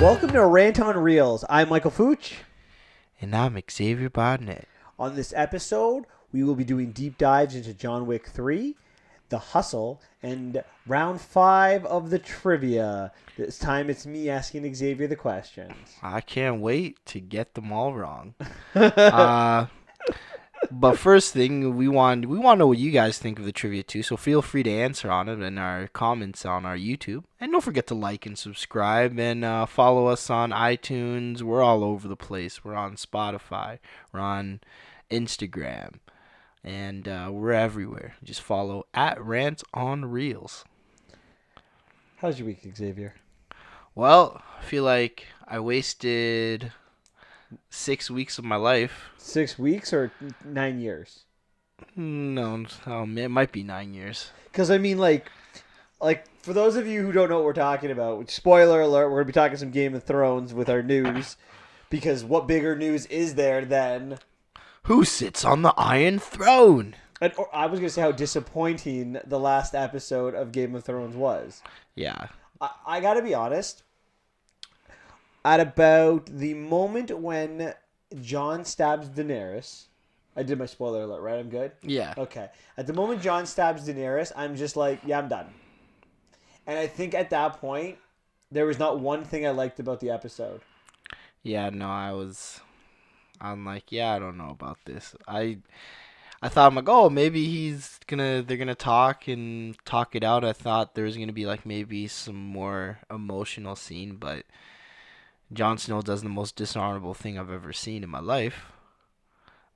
Welcome to Rant on Reels. I'm Michael Fooch. And I'm Xavier Bodnet. On this episode, we will be doing deep dives into John Wick 3, The Hustle, and round 5 of the trivia. This time it's me asking Xavier the questions. I can't wait to get them all wrong. But first thing, we want to know what you guys think of the trivia too. So feel free to answer on it in our comments on our YouTube. And don't forget to like and subscribe and follow us on iTunes. We're all over the place. We're on Spotify. We're on Instagram. And we're everywhere. Just follow at Rant on Reels. How's your week, Xavier? Well, I feel like I wasted 6 weeks of my life. 6 weeks or 9 years? No, it might be 9 years. Because, I mean, like, for those of you who don't know what we're talking about, spoiler alert, we're going to be talking some Game of Thrones with our news. Because what bigger news is there than... Who sits on the Iron Throne? And I was going to say how disappointing the last episode of Game of Thrones was. Yeah. I got to be honest. At about the moment when Jon stabs Daenerys, I did my spoiler alert, right? I'm good? Yeah. Okay. At the moment Jon stabs Daenerys, I'm just like, yeah, I'm done. And I think at that point, there was not one thing I liked about the episode. Yeah, no, I'm like, yeah, I don't know about this. I thought, I'm like, oh, maybe they're gonna talk it out. I thought there was gonna be like maybe some more emotional scene, but Jon Snow does the most dishonorable thing I've ever seen in my life,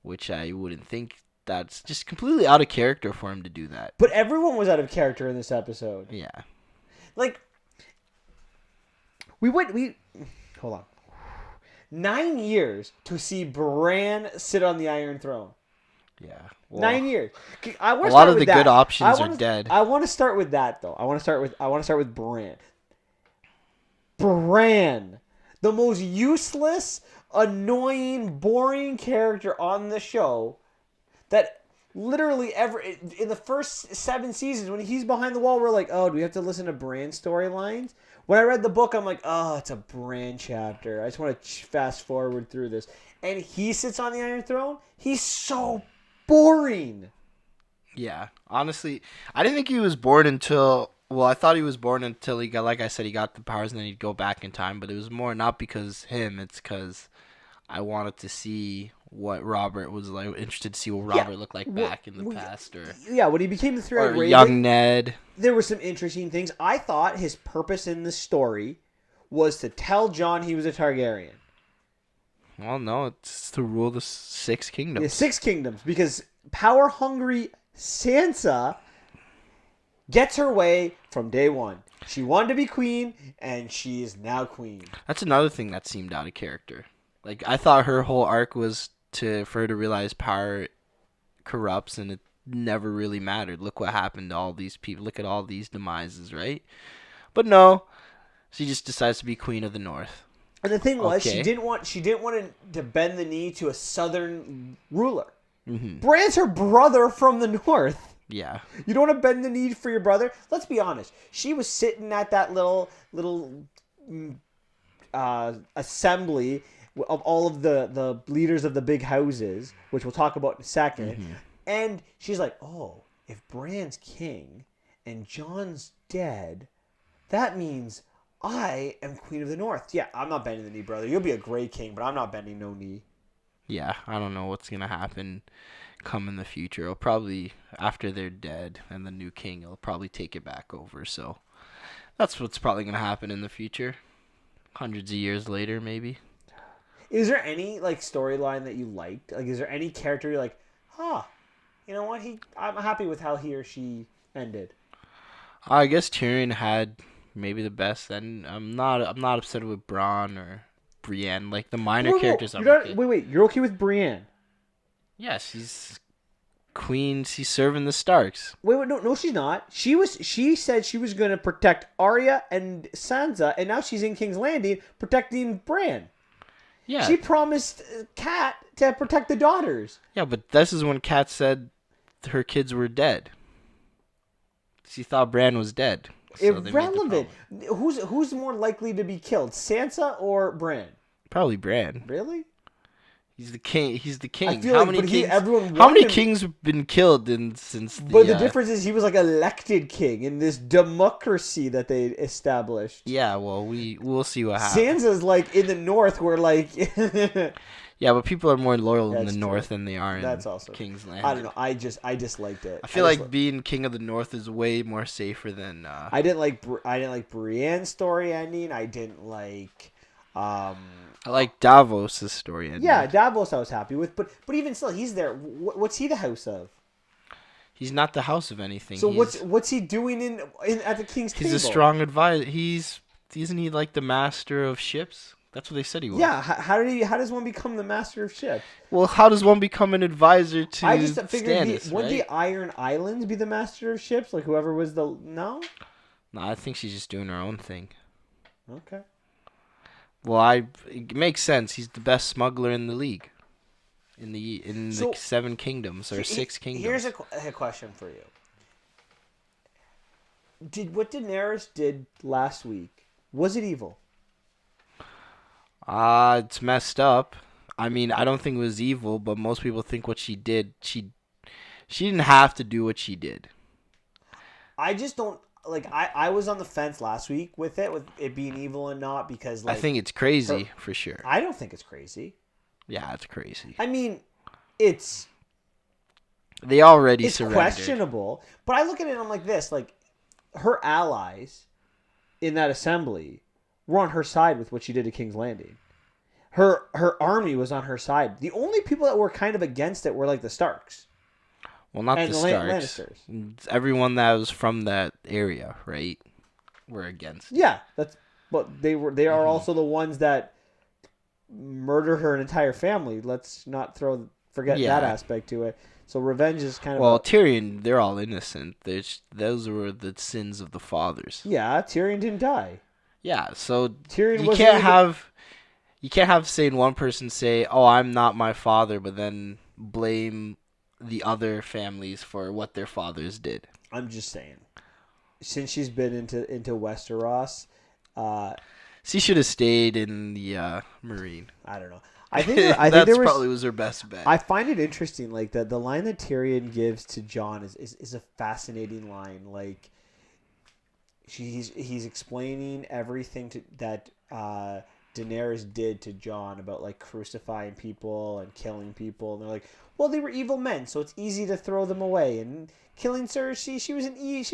which I wouldn't think, that's just completely out of character for him to do that. But everyone was out of character in this episode. Yeah. Like, hold on. 9 years to see Bran sit on the Iron Throne. Yeah. Well, 9 years. a lot of the good options are dead. I want to start with that though. I want to start with Bran. Bran, the most useless, annoying, boring character on the show that literally ever in the first 7 seasons when he's behind the wall we're like, "Oh, do we have to listen to Bran storylines?" When I read the book, I'm like, "Oh, it's a Bran chapter. I just want to fast forward through this." And he sits on the Iron Throne. He's so boring. Yeah, honestly, I didn't think he was born until... Well, I thought he was born until he got, like I said, he got the powers and then he'd go back in time. But it was more not because him, it's because I wanted to see what Robert was like, interested to see what Robert looked like back in the past. When he became the Three-Eyed Raven, young Ned. There were some interesting things. I thought his purpose in the story was to tell Jon he was a Targaryen. Well, no, it's to rule the 6 kingdoms. The 6 kingdoms, because power-hungry Sansa gets her way from day one. She wanted to be queen, and she is now queen. That's another thing that seemed out of character. Like, I thought her whole arc was for her to realize power corrupts, and it never really mattered. Look what happened to all these people. Look at all these demises, right? But no, she just decides to be queen of the North. And the thing was, she didn't want to bend the knee to a southern ruler. Mm-hmm. Bran's her brother from the North. Yeah. You don't want to bend the knee for your brother? Let's be honest. She was sitting at that little assembly of all of the leaders of the big houses, which we'll talk about in a second. Mm-hmm. And she's like, oh, if Bran's king and Jon's dead, that means I am queen of the North. Yeah, I'm not bending the knee, brother. You'll be a great king, but I'm not bending no knee. Yeah, I don't know what's going to happen come in the future. It'll probably, after they're dead and the new king, he'll probably take it back over. So that's what's probably going to happen in the future. Hundreds of years later, maybe. Is there any storyline that you liked? Is there any character you're like, you know what? I'm happy with how he or she ended. I guess Tyrion had maybe the best, and I'm not upset with Bronn or Brienne. Like the minor characters. Wait, you're okay with Brienne? Yes, she's queen. She's serving the Starks. Wait, no, she's not. She said she was going to protect Arya and Sansa, and now she's in King's Landing protecting Bran. Yeah. She promised Kat to protect the daughters. Yeah, but this is when Kat said her kids were dead. She thought Bran was dead. So they made the Irrelevant. problem. Who's more likely to be killed, Sansa or Bran? Probably Bran. Really? He's the king. He's the I king. feel How like, many but kings? everyone How many wanted him. kings have been killed since the? But the difference is he was like elected king in this democracy that they established. Yeah, well, we'll see what happens. Sansa's like in the north, where like. Yeah, but people are more loyal in That's the true. north than they are in That's also. King's Landing. I don't know. I disliked it. I feel like being king of the north is way more safer than. I didn't like Brienne's story ending. I didn't like. I like Davos' story ending. Yeah, Davos I was happy with, but even still, he's there. What's he the house of? He's not the house of anything. So what's he doing in at the king's table? He's a strong advisor. Isn't he like the master of ships? That's what they said he was. Yeah, how does one become the master of ships? Well, how does one become an advisor to I just figured Stannis, would right? the Iron Islands be the master of ships? Like whoever was the no? No, I think she's just doing her own thing. Okay. Well, it makes sense. He's the best smuggler in the league. In the Seven Kingdoms or Six Kingdoms. Here's a question for you. What Daenerys did last week, was it evil? It's messed up. I mean, I don't think it was evil, but most people think what she did, she didn't have to do what she did. I just don't like. I was on the fence last week with it being evil and not, because like, I think it's crazy for sure. I don't think it's crazy. Yeah, it's crazy. I mean, it's surrendered. Questionable, but I look at it and I'm like this: like her allies in that assembly were on her side with what she did at King's Landing. Her army was on her side. The only people that were kind of against it were like the Starks. Well, not and the Starks. Lannisters. Everyone that was from that area, right, were against. Yeah, but they are also the ones that murder her entire family. Let's not forget that aspect to it. So revenge is kind of Tyrion. They're all innocent. Those were the sins of the fathers. Yeah, Tyrion didn't die. Yeah, so Tyrion you can't have saying one person say, "Oh, I'm not my father," but then blame the other families for what their fathers did. I'm just saying, since she's been into Westeros, she should have stayed in the Marine. I don't know. I think probably was her best bet. I find it interesting, like the line that Tyrion gives to Jon is a fascinating line. Like he's explaining everything that Daenerys did to Jon about like crucifying people and killing people, and they're like, well, they were evil men, so it's easy to throw them away. And killing Cersei, she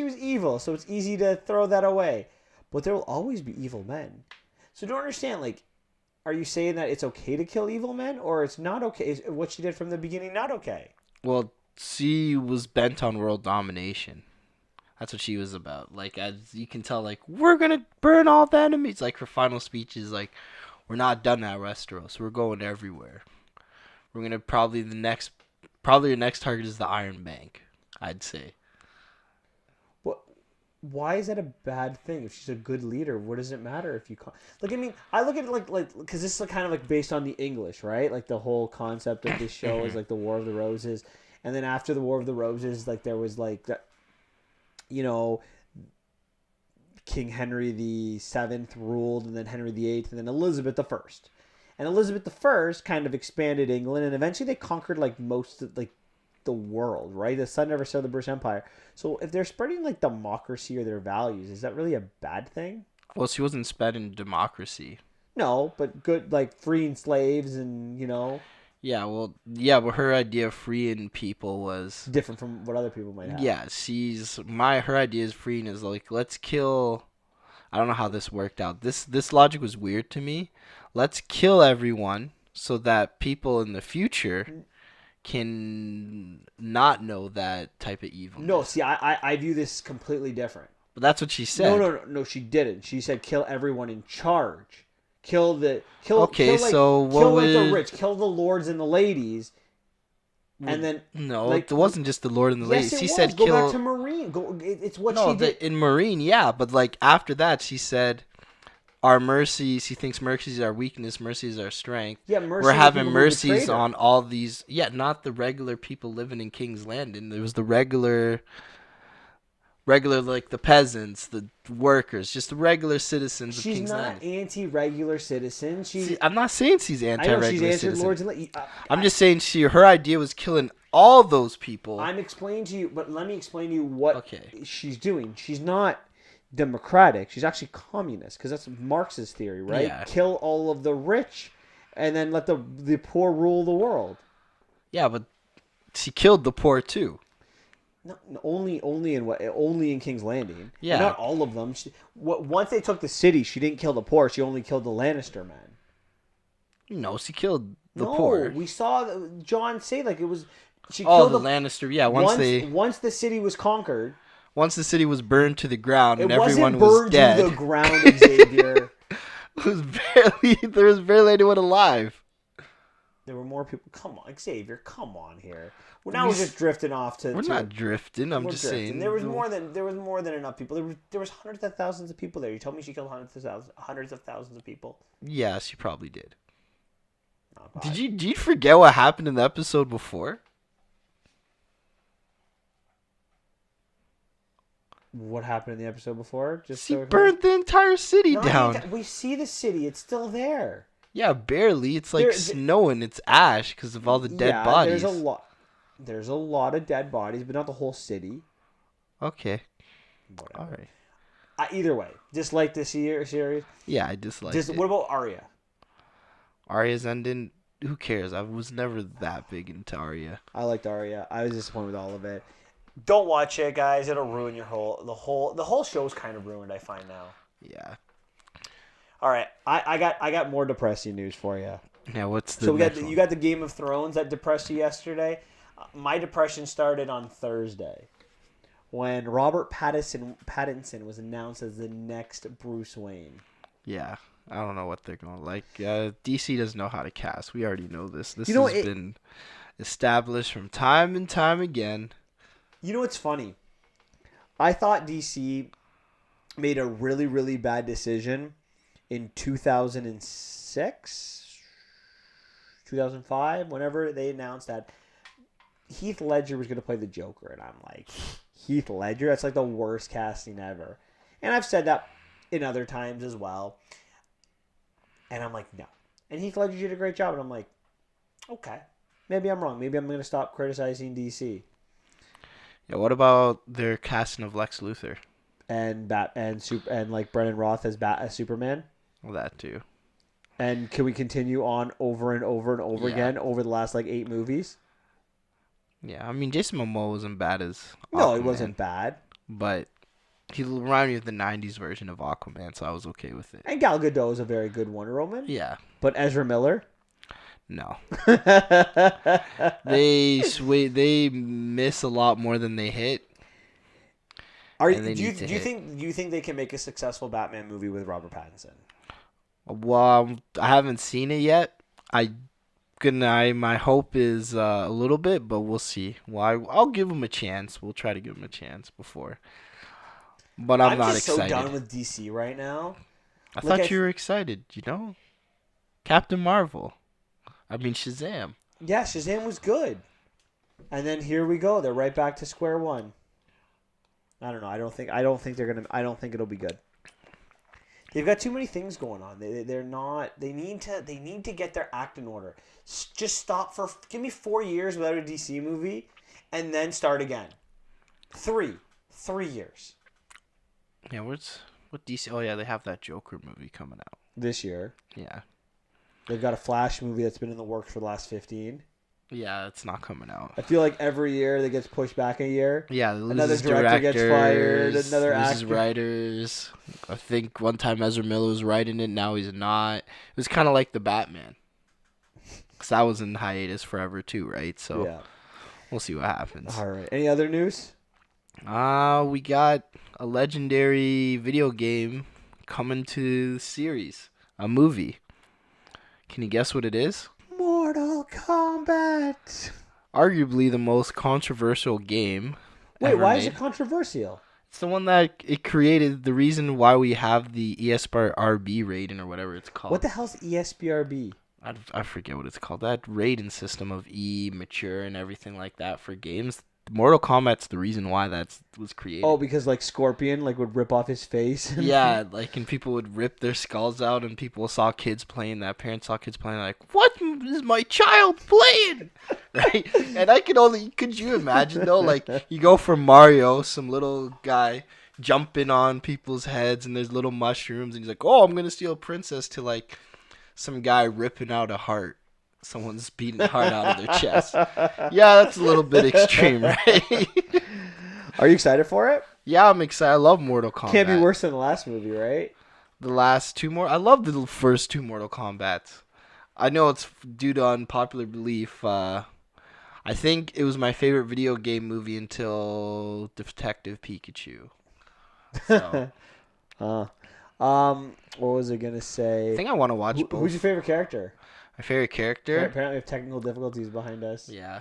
was evil, so it's easy to throw that away. But there will always be evil men. So don't understand, like, are you saying that it's okay to kill evil men, or it's not okay? Is what she did from the beginning not okay? Well, she was bent on world domination. That's what she was about. Like, as you can tell, like, we're gonna burn all the enemies. Like, her final speech is like, we're not done at Westeros. We're going everywhere. We're gonna probably your next target is the Iron Bank, I'd say. Why is that a bad thing? If she's a good leader, what does it matter if you call? Like, I mean, I look at it like because this is kind of like based on the English, right? Like the whole concept of this show is like the War of the Roses, and then after the War of the Roses, like there was like that, you know, King Henry VII ruled, and then Henry VIII, and then Elizabeth I. And Elizabeth I kind of expanded England, and eventually they conquered like most of like the world, right? The sun never saw the British Empire. So if they're spreading like democracy or their values, is that really a bad thing? Well, she wasn't spreading democracy. No, but good, like freeing slaves and, you know. Yeah, but her idea of freeing people was different from what other people might have. Yeah, her idea is freeing is like, let's kill. I don't know how this worked out. This logic was weird to me. Let's kill everyone so that people in the future can not know that type of evil. No, see, I view this completely different. But that's what she said. No, she didn't. She said kill everyone in charge. Kill the rich, kill the lords and the ladies, and then it wasn't just the lord and the ladies. Yes, she said go back to Marine. It's what she did in Marine. Yeah, but like after that, she said, "Our mercy." She thinks mercy is our weakness. Mercy is our strength. Yeah, mercy. We're having mercies on all these. Yeah, not the regular people living in King's Landing. There was the regular regular, like the peasants, the workers, just the regular citizens of She's King's not Landing. anti-regular citizen. See, I'm not saying she's I know she's anti-regular answered Lords citizen. and I'm just saying her idea was killing all those people. I'm explaining to you, but let me explain to you what Okay. she's doing. She's not democratic. She's actually communist because that's Marx's theory, right? Yeah. Kill all of the rich, and then let the poor rule the world. Yeah, but she killed the poor too. No, only in King's Landing. Yeah. And not all of them. Once they took the city, she didn't kill the poor. She only killed the Lannister men. No, she killed the No, poor. we saw John say like it was. She Oh, killed the Lannister. Yeah, once the city was conquered, once the city was burned to the ground and it everyone wasn't was burned dead. to the ground, Xavier. There was barely anyone alive. There were more people. Come on, Xavier. Come on here. Well, now we're just drifting off to. We're not drifting. I'm just saying. There was more than enough people. There was hundreds of thousands of people there. You told me she killed hundreds of thousands of people. Yeah, she probably did. Oh, Did you forget what happened in the episode before? What happened in the episode before? She burned the entire city Not down. we see the city. It's still there. Yeah, barely. It's like snowing. It's ash because of all the dead bodies. There's a lot of dead bodies, but not the whole city. Okay. Whatever. All right. Either way, dislike this series. Yeah, I dislike it. What about Arya? Arya's ending. Who cares? I was never that big into Arya. I liked Arya. I was disappointed with all of it. Don't watch it, guys. It'll ruin the whole show's kind of ruined. I find now. Yeah. All right, I got more depressing news for you. Yeah, what's the? So you got the Game of Thrones that depressed you yesterday. My depression started on Thursday when Robert Pattinson was announced as the next Bruce Wayne. Yeah, I don't know what they're going like. DC doesn't know how to cast. We already know this. This has been established from time and time again. You know what's funny? I thought DC made a really, really bad decision in 2006, 2005, whenever they announced that Heath Ledger was going to play the Joker. And I'm like, Heath Ledger? That's like the worst casting ever. And I've said that in other times as well. And I'm like, no. And Heath Ledger did a great job. And I'm like, okay. Maybe I'm wrong. Maybe I'm going to stop criticizing DC. Yeah, what about their casting of Lex Luthor? And like Brendan Roth as Superman? Well, that too. And can we continue on over and over and over again over the last like 8 movies? Yeah, I mean Jason Momoa wasn't bad as Aquaman, No, he wasn't bad. But he reminded me of the '90s version of Aquaman, so I was okay with it. And Gal Gadot is a very good Wonder Woman. Yeah. But Ezra Miller? No. They miss a lot more than they hit. Do you think they can make a successful Batman movie with Robert Pattinson? Well, I haven't seen it yet. My hope is a little bit, but we'll see. Well, I'll give him a chance. We'll try to give him a chance before. But I'm not excited. I'm just so done with DC right now. I thought you were excited, Captain Marvel. I mean Shazam. Yeah, Shazam was good. And then here we go. They're right back to square one. I don't know. I don't think it'll be good. They've got too many things going on. They're not. They need to get their act in order. Just stop give me 4 years without a DC movie, and then start again. 3 years. Yeah, what DC? Oh yeah, they have that Joker movie coming out this year. Yeah. They've got a Flash movie that's been in the works for the last 15. Yeah, it's not coming out. I feel like every year that gets pushed back a year. Yeah, another director gets fired. Another actor. Writers. I think one time Ezra Miller was writing it. Now he's not. It was kind of like the Batman. Because that was in hiatus forever too, right? So yeah. We'll see what happens. All right. Any other news? We got a legendary video game coming to the series. A movie. Can you guess what it is? Mortal Kombat. Arguably the most controversial game. Wait, why is it controversial? It's the one that it created. The reason why we have the ESPRB rating or whatever it's called. What the hell's ESPRB? I forget what it's called. That rating system of mature and everything like that for games. Mortal Kombat's the reason why that was created. Oh, because like Scorpion like would rip off his face. Yeah, like, and people would rip their skulls out, and people saw kids playing that. Parents saw kids playing, like, what is my child playing? Right? And could you imagine, though? Like, you go from Mario, some little guy jumping on people's heads, and there's little mushrooms, and he's like, oh, I'm going to steal a princess, to, like, some guy ripping out a heart. Someone's beating the heart out of their chest. Yeah, that's a little bit extreme, right? Are you excited for it? Yeah, I'm excited. I love Mortal Kombat. Can't be worse than the last movie, right? The last two more. I love the first two Mortal Kombat. I know it's due to unpopular belief. I think it was my favorite video game movie until Detective Pikachu. So, what was I gonna say? I think I want to watch both. Who's your favorite character? My favorite character? Apparently, we have technical difficulties behind us. Yeah.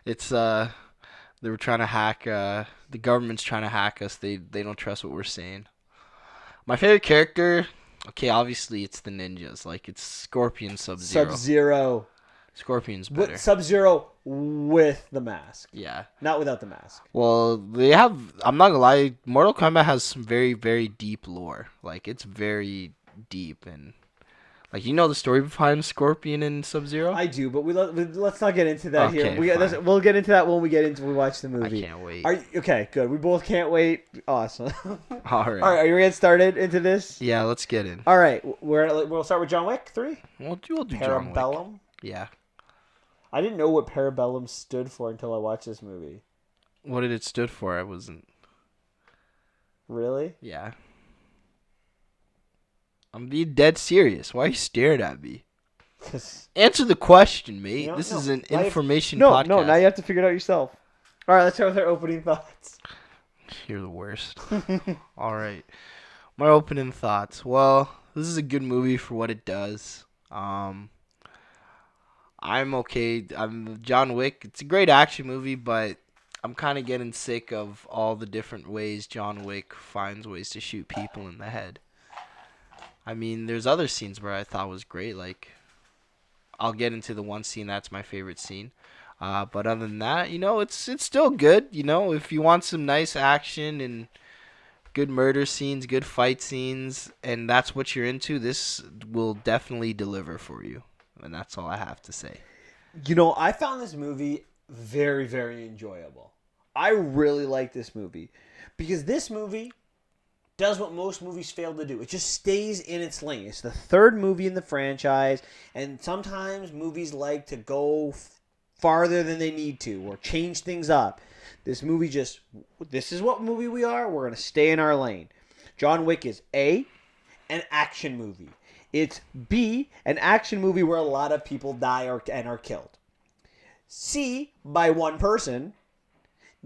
It's they were trying to hack. The government's trying to hack us. They don't trust what we're saying. My favorite character. Okay, obviously it's the ninjas. Like, it's Scorpion, Sub-Zero. Sub-Zero. Scorpion's better. Sub-Zero with the mask. Yeah. Not without the mask. Well, they have. I'm not gonna lie. Mortal Kombat has some very, very deep lore. Like, it's very deep, and like, you know the story behind Scorpion and Sub-Zero. I do, but let's not get into that Okay, here. We'll get into that when we watch the movie. I can't wait. Okay, good. We both can't wait. Awesome. All right. All right. Are you ready to get started into this? Yeah, let's get in. All right. We'll start with John Wick 3. We'll do John Wick. Parabellum. Yeah. I didn't know what Parabellum stood for until I watched this movie. What did it stood for? I wasn't. Really? Yeah. I'm being dead serious. Why are you staring at me? Answer the question, mate. This is an information podcast. No, now you have to figure it out yourself. All right, let's start with our opening thoughts. You're the worst. All right. My opening thoughts. Well, this is a good movie for what it does. I'm okay. I'm John Wick. It's a great action movie, but I'm kind of getting sick of all the different ways John Wick finds ways to shoot people in the head. I mean, there's other scenes where I thought was great. Like, I'll get into the one scene that's my favorite scene. But other than that, it's still good. If you want some nice action and good murder scenes, good fight scenes, and that's what you're into, this will definitely deliver for you. And that's all I have to say. I found this movie very, very enjoyable. I really like this movie because this movie does what most movies fail to do. It just stays in its lane. It's the third movie in the franchise, and sometimes movies like to go farther than they need to or change things up. This movie this is what movie we are. We're going to stay in our lane. John Wick is A, an action movie. It's B, an action movie where a lot of people die and are killed. C, by one person.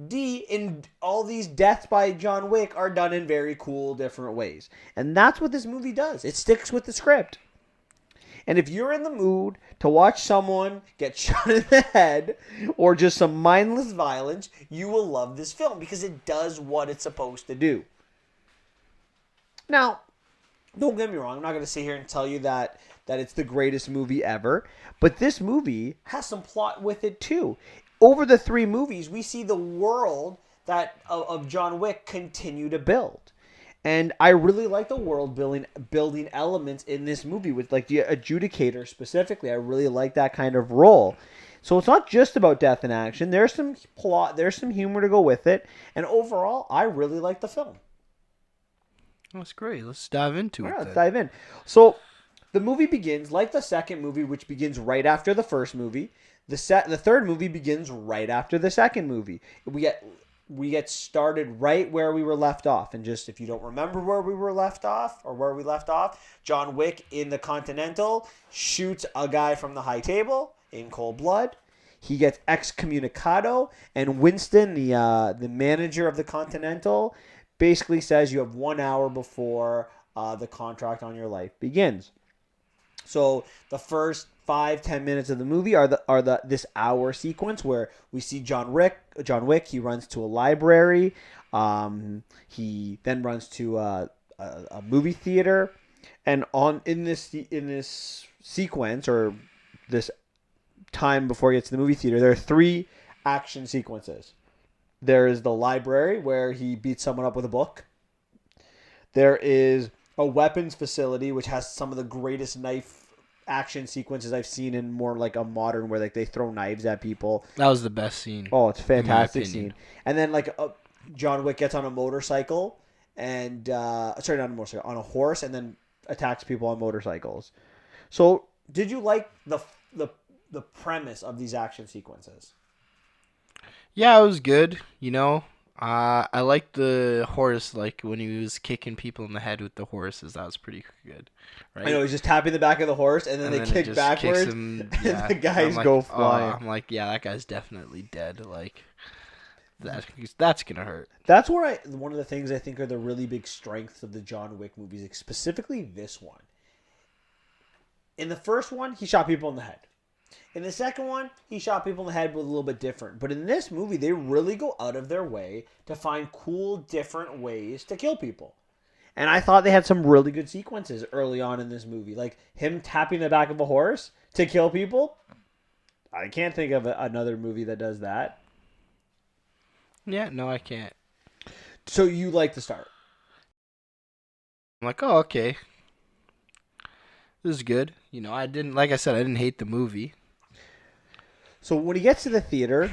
D, in all these deaths by John Wick are done in very cool, different ways. And that's what this movie does. It sticks with the script. And if you're in the mood to watch someone get shot in the head or just some mindless violence, you will love this film because it does what it's supposed to do. Now, don't get me wrong. I'm not going to sit here and tell you that it's the greatest movie ever. But this movie has some plot with it too. Over the three movies, we see the world of John Wick continue to build. And I really like the world building elements in this movie with like the adjudicator specifically. I really like that kind of role. So it's not just about death and action. There's some plot, there's some humor to go with it. And overall, I really like the film. That's great. Let's dive into it. Let's dive in. So the movie begins like the second movie, which begins right after the first movie. The third movie begins right after the second movie. We get started right where we were left off. And just if you don't remember where we left off, John Wick in the Continental shoots a guy from the high table in cold blood. He gets excommunicado, and Winston, the manager of the Continental, basically says you have 1 hour before the contract on your life begins. So the first 5-10 minutes of the movie are this hour sequence where we see John Wick. He runs to a library. He then runs to a movie theater, and in this sequence or this time before he gets to the movie theater, there are 3 action sequences. There is the library where he beats someone up with a book. There is a weapons facility which has some of the greatest knife action sequences I've seen in more like a modern where like they throw knives at people. That was the best scene. Oh, it's a in my fantastic opinion. scene. And then like John Wick gets on a motorcycle and sorry, not a motorcycle, on a horse, and then attacks people on motorcycles. So, did you like the premise of these action sequences? Yeah, it was good. I liked the horse, like when he was kicking people in the head with the horses. That was pretty good, I know right? he's just tapping the back of the horse, and then And they then it kick just kicks backwards, him. and Yeah, the and guys go oh, flying. I'm like, yeah, that guy's definitely dead. Like that's gonna hurt. That's where one of the things I think are the really big strengths of the John Wick movies, specifically this one. In the first one, he shot people in the head. In the second one, he shot people in the head, but a little bit different. But in this movie, they really go out of their way to find cool, different ways to kill people. And I thought they had some really good sequences early on in this movie. Like him tapping the back of a horse to kill people. I can't think of another movie that does that. Yeah, no, I can't. So you like the start? I'm like, oh, okay, this is good. I didn't, like I said, I didn't hate the movie. So when he gets to the theater,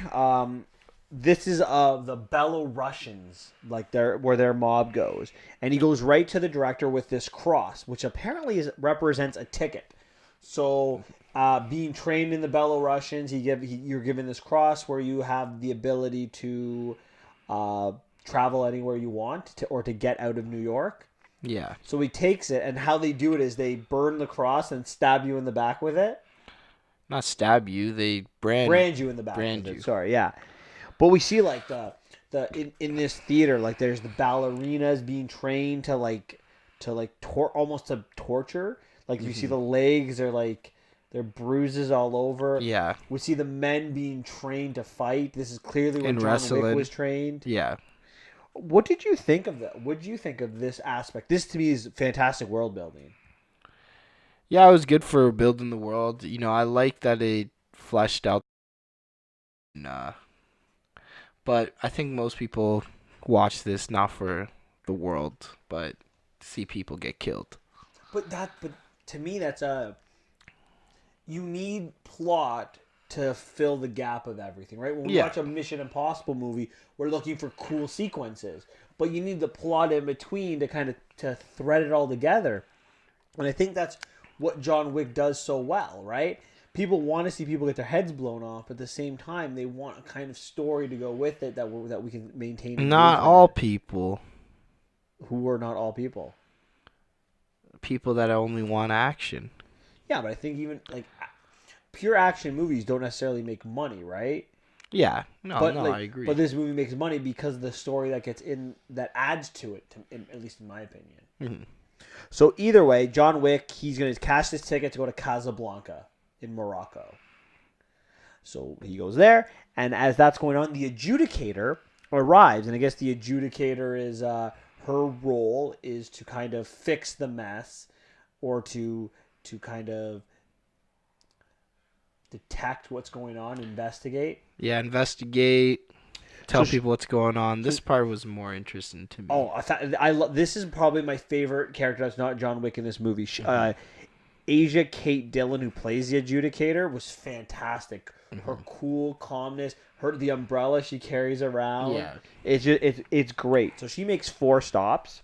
this is the Belarusians, like where their mob goes, and he goes right to the director with this cross, which apparently represents a ticket. So, being trained in the Belarusians, you're given this cross where you have the ability to travel anywhere you want or to get out of New York. Yeah, So he takes it, and how they do it is they burn the cross and stab you in the back with it. not stab you. They Brand you in the back brand with it. you. Sorry, yeah. But we see like in this theater, like there's the ballerinas being trained to almost to torture. Like you see the legs are like they're bruises all over. Yeah, We see the men being trained to fight. This is clearly when in John Wick wrestling. was trained. Yeah. What did you think of that? What did you think of this aspect? This to me is fantastic world building. Yeah, it was good for building the world. I like that it fleshed out. Nah, but I think most people watch this not for the world, but to see people get killed. But to me you need plot to fill the gap of everything, right? When we Yeah. watch a Mission Impossible movie, we're looking for cool sequences, but you need the plot in between to kind of to thread it all together. And I think that's what John Wick does so well, right? People want to see people get their heads blown off, but at the same time, they want a kind of story to go with it that we can maintain. Not all people. Who are not all people. People that only want action. Yeah, but I think even like pure action movies don't necessarily make money, right? Yeah, no, But I agree. But this movie makes money because of the story that gets in that adds to it, at least in my opinion. Mhm. So either way, John Wick, he's going to cash his ticket to go to Casablanca in Morocco. So he goes there, and as that's going on, the adjudicator arrives, and I guess the adjudicator is her role is to kind of fix the mess, or to kind of detect what's going on, investigate. Yeah, investigate, tell So people what's going on. This part was more interesting to me. Oh, this is probably my favorite character that's not John Wick in this movie. Asia Kate Dillon, who plays the adjudicator, was fantastic. Her cool calmness, the umbrella she carries around. Yeah. It's great. So she makes 4 stops.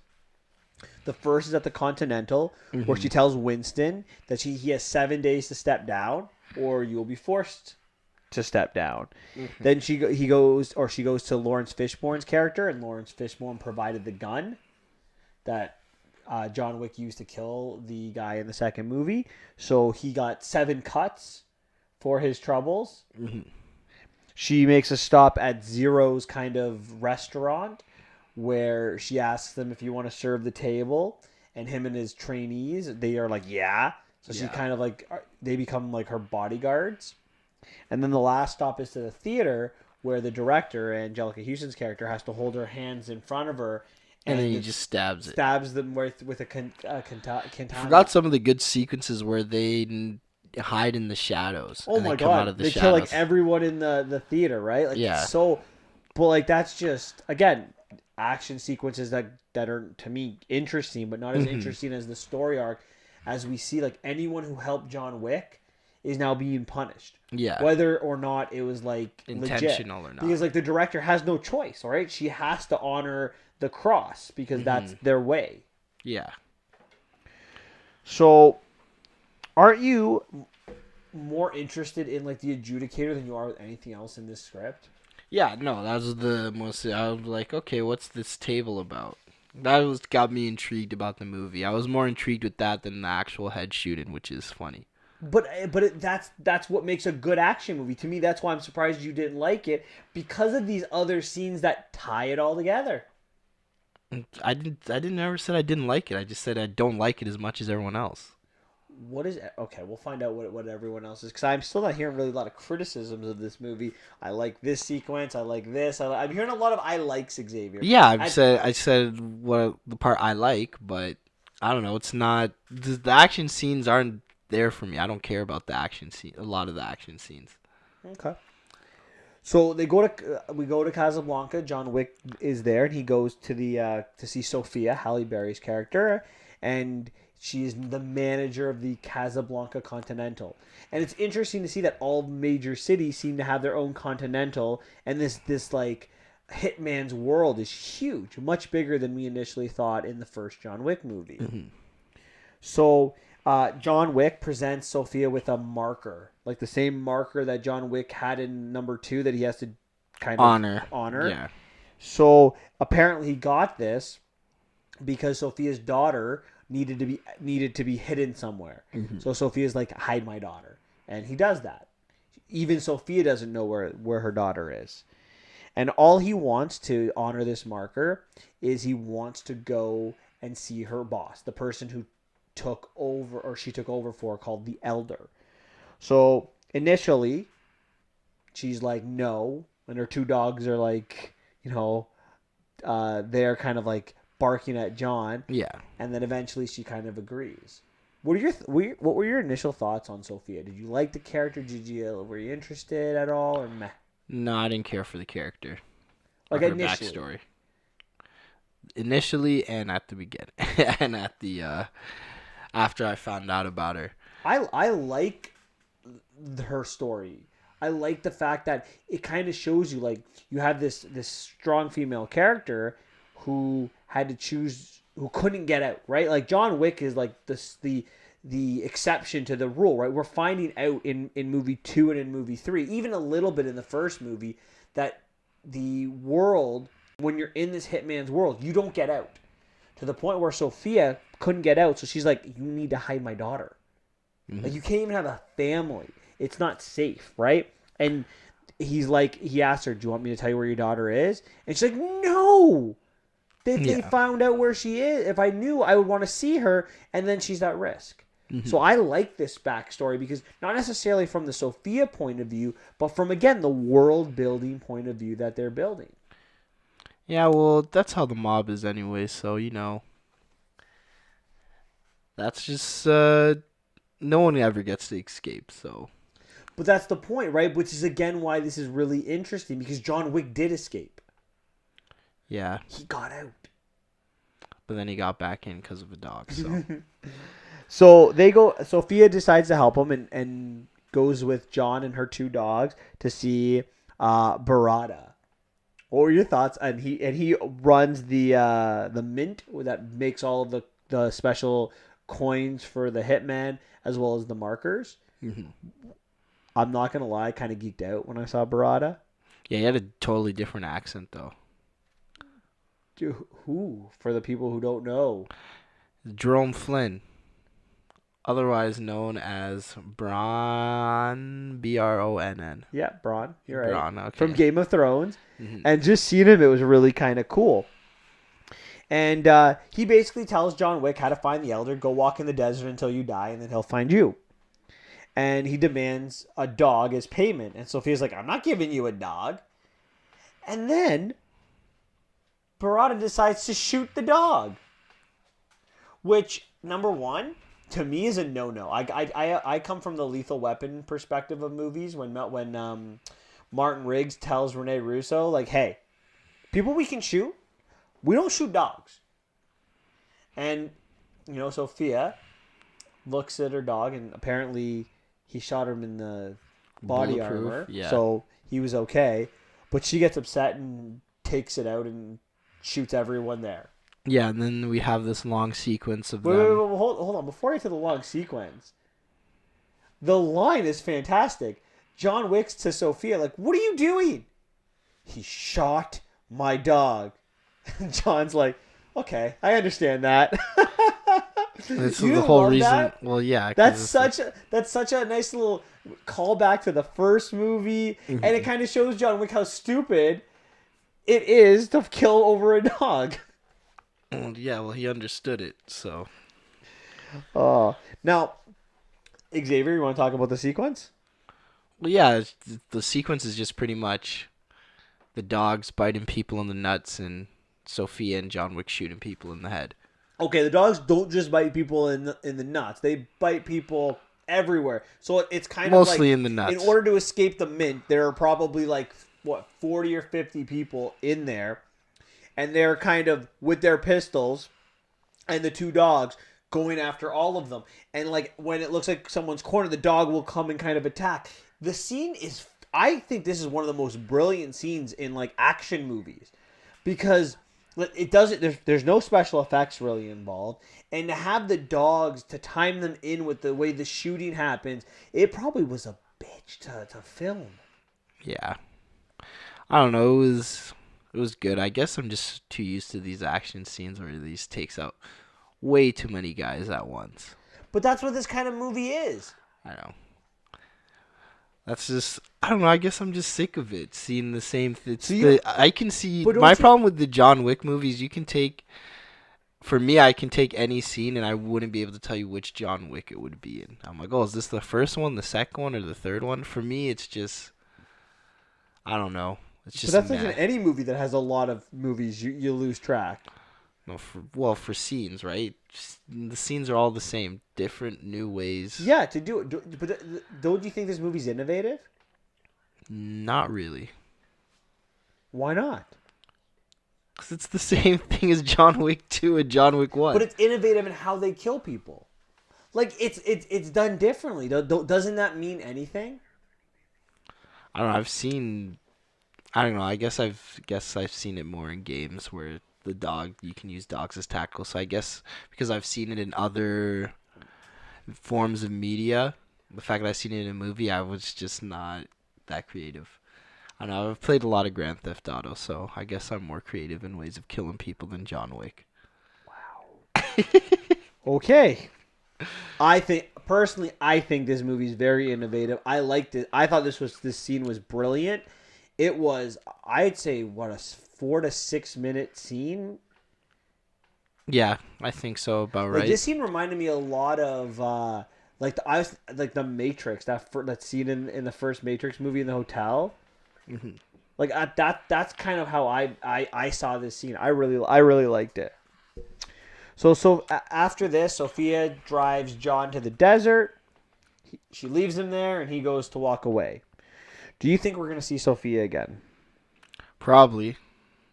The first is at the Continental, where she tells Winston that he has 7 days to step down, or you'll be forced to step down. Then she goes to Lawrence Fishburne's character, and Lawrence Fishburne provided the gun that John Wick used to kill the guy in the second movie. So he got 7 cuts for his troubles. She makes a stop at Zero's kind of restaurant, where she asks them if you want to serve the table, and him and his trainees, they are like, yeah. So she kind of like, they become like her bodyguards. And then the last stop is to the theater, where the director, Angelica Houston's character, has to hold her hands in front of her. And then he just stabs it. Stabs them with a katana. Forgot some of the good sequences where they hide in the shadows. Oh and my they come out god, of the they kill like shadows. everyone in the theater, right? Like Yeah. it's so, but like that's just again action sequences that are to me interesting, but not as Hmm. interesting as the story arc. As we see, like anyone who helped John Wick is now being punished, Yeah. whether or not it was like legit, Intentional or not. because like the director has no choice, all right? She has to honor the cross because that's Hmm. their way. Yeah. So, aren't you more interested in like the adjudicator than you are with anything else in this script? Yeah, no, that was the most. I was like, okay, what's this table about? That was got me intrigued about the movie. I was more intrigued with that than the actual head shooting, which is funny. That's what makes a good action movie to me. That's why I'm surprised you didn't like it because of these other scenes that tie it all together. I didn't ever said I didn't like it. I just said I don't like it as much as everyone else. What is okay? We'll find out what everyone else is because I'm still not hearing really a lot of criticisms of this movie. I like this sequence. I like this. I'm hearing a lot of I likes Xavier. Yeah, I, I said what the part I like, but I don't know. It's not the action scenes aren't there for me. I don't care about the action scene. A lot of the action scenes. okay. So we go to Casablanca. John Wick is there, and he goes to the to see Sophia, Halle Berry's character, and she is the manager of the Casablanca Continental. And it's interesting to see that all major cities seem to have their own Continental, and this like hitman's world is huge, much bigger than we initially thought in the first John Wick movie. Mm-hmm. So John Wick presents Sophia with a marker, like the same marker that John Wick had in number 2 that he has to kind of honor. Yeah. So apparently he got this because Sophia's daughter needed to be hidden somewhere. Mm-hmm. So Sophia's like, hide my daughter, and he does that. Even Sophia doesn't know where her daughter is. And all he wants to honor this marker is he wants to go and see her boss, the person who she took over for, called the Elder. So initially, she's like, no. And her 2 dogs are like, they're kind of like barking at John. Yeah. And then eventually she kind of agrees. What were your initial thoughts on Sophia? Did you like the character? Were you interested at all, or meh? No, I didn't care for the character. Like or her initially. backstory. Initially and at the beginning. And at the after I found out about her. I like her story. I like the fact that it kind of shows you like you have this strong female character who had to choose, who couldn't get out, right? Like John Wick is like the exception to the rule, right? We're finding out in movie 2 and in movie 3, even a little bit in the first movie, that the world, when you're in this hitman's world, you don't get out. To the point where Sophia couldn't get out, so she's like, you need to hide my daughter. Mm-hmm. Like, you can't even have a family. It's not safe, right? And he asked her, do you want me to tell you where your daughter is? And she's like, no! They found out where she is. If I knew, I would want to see her, and then she's at risk. Mm-hmm. So I like this backstory because not necessarily from the Sophia point of view, but from, again, the world-building point of view that they're building. Yeah, well, that's how the mob is anyway, so, that's just, no one ever gets to escape, so. But that's the point, right? Which is, again, why this is really interesting, because John Wick did escape. Yeah. He got out. But then he got back in because of a dog, so. So Sophia decides to help him and goes with John and her 2 dogs to see Barada. What were your thoughts? And he runs the mint that makes all of the special coins for the hitman as well as the markers. Mm-hmm. I'm not gonna lie, I kind of geeked out when I saw Barada. Yeah, he had a totally different accent though. Dude, who? For the people who don't know, Jerome Flynn, otherwise known as Bronn, Bronn. Yeah, Bronn. You're right. Bronn, okay. From Game of Thrones. Mm-hmm. And just seeing him, it was really kind of cool. And he basically tells John Wick how to find the Elder. Go walk in the desert until you die, and then he'll find you. And he demands a dog as payment. And Sophia's like, I'm not giving you a dog. And then Barada decides to shoot the dog. Which, number one, to me is a no-no. I come from the Lethal Weapon perspective of movies when Martin Riggs tells Rene Russo, like, hey, people we can shoot, we don't shoot dogs. And, Sophia looks at her dog, and apparently he shot him in the body Bulletproof, armor, yeah. so he was okay. But she gets upset and takes it out and shoots everyone there. Yeah, and then we have this long sequence of Wait, them. hold on. Before I get to the long sequence, the line is fantastic. John Wick's to Sophia, like, what are you doing? He shot my dog. John's like, okay, I understand that. This You is the whole love reason. that? Well, yeah. 'cause That's such a nice little callback to the first movie, and it kind of shows John Wick how stupid it is to kill over a dog. yeah, well, he understood it, so. Now, Xavier, you want to talk about the sequence? Well, yeah, the sequence is just pretty much the dogs biting people in the nuts and Sophia and John Wick shooting people in the head. Okay, the dogs don't just bite people in the nuts; they bite people everywhere. So it's kind Mostly of like in the nuts. In order to escape the mint, there are probably like 40 or 50 people in there, and they're kind of with their pistols and the two dogs going after all of them. And like when it looks like someone's cornered, the dog will come and kind of attack. The scene is, I think this is one of the most brilliant scenes in like action movies, because it doesn't. There's no special effects really involved, and to have the dogs to time them in with the way the shooting happens, it probably was a bitch to film. Yeah. I don't know. It was good. I guess I'm just too used to these action scenes where these takes out way too many guys at once. But that's what this kind of movie is. I know. That's just, I don't know. I guess I'm just sick of it, seeing the same. I can see my problem with the John Wick movies. For me, I can take any scene and I wouldn't be able to tell you which John Wick it would be in. I'm like, oh, is this the first one, the second one, or the third one? For me, it's just, I don't know. It's just. But that's like in any movie that has a lot of movies, you lose track. No, for scenes, right? The scenes are all the same, different new ways. Yeah, to do it. But don't you think this movie's innovative? Not really. Why not? Because it's the same thing as John Wick 2 and John Wick 1. But it's innovative in how they kill people. Like it's done differently. Doesn't that mean anything? I don't know. I don't know. I guess I've seen it more in games where you can use dogs as tactical. So I guess because I've seen it in other forms of media, the fact that I've seen it in a movie, I was just not that creative. I don't know. I've played a lot of Grand Theft Auto, so I guess I'm more creative in ways of killing people than John Wick. Wow. Okay. I think this movie is very innovative. I liked it. I thought this scene was brilliant. It was, I'd say, a 4 to 6 minute scene. Yeah, I think so. About right. This scene reminded me a lot of the Matrix. That scene in the first Matrix movie in the hotel. Mm-hmm. Like that's kind of how I saw this scene. I really liked it. So after this, Sophia drives John to the desert. She leaves him there, and he goes to walk away. Do you think we're going to see Sophia again? Probably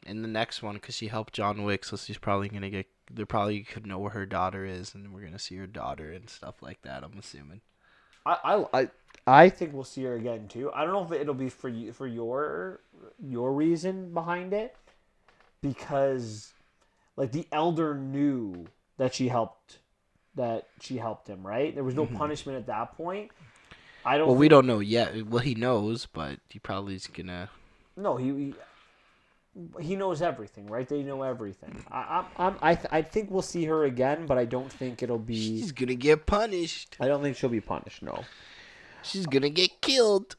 in the next one, because she helped John Wick, so she's probably going to get. They probably could know where her daughter is, and we're going to see her daughter and stuff like that. I'm assuming. I think we'll see her again too. I don't know if it'll be for you, for your reason behind it, because like the elder knew that she helped him, right? There was no punishment at that point. We don't know yet. Well, he knows, but he probably is gonna. No, he knows everything, right? They know everything. I think we'll see her again, but I don't think it'll be. She's gonna get punished. I don't think she'll be punished. No. She's gonna get killed.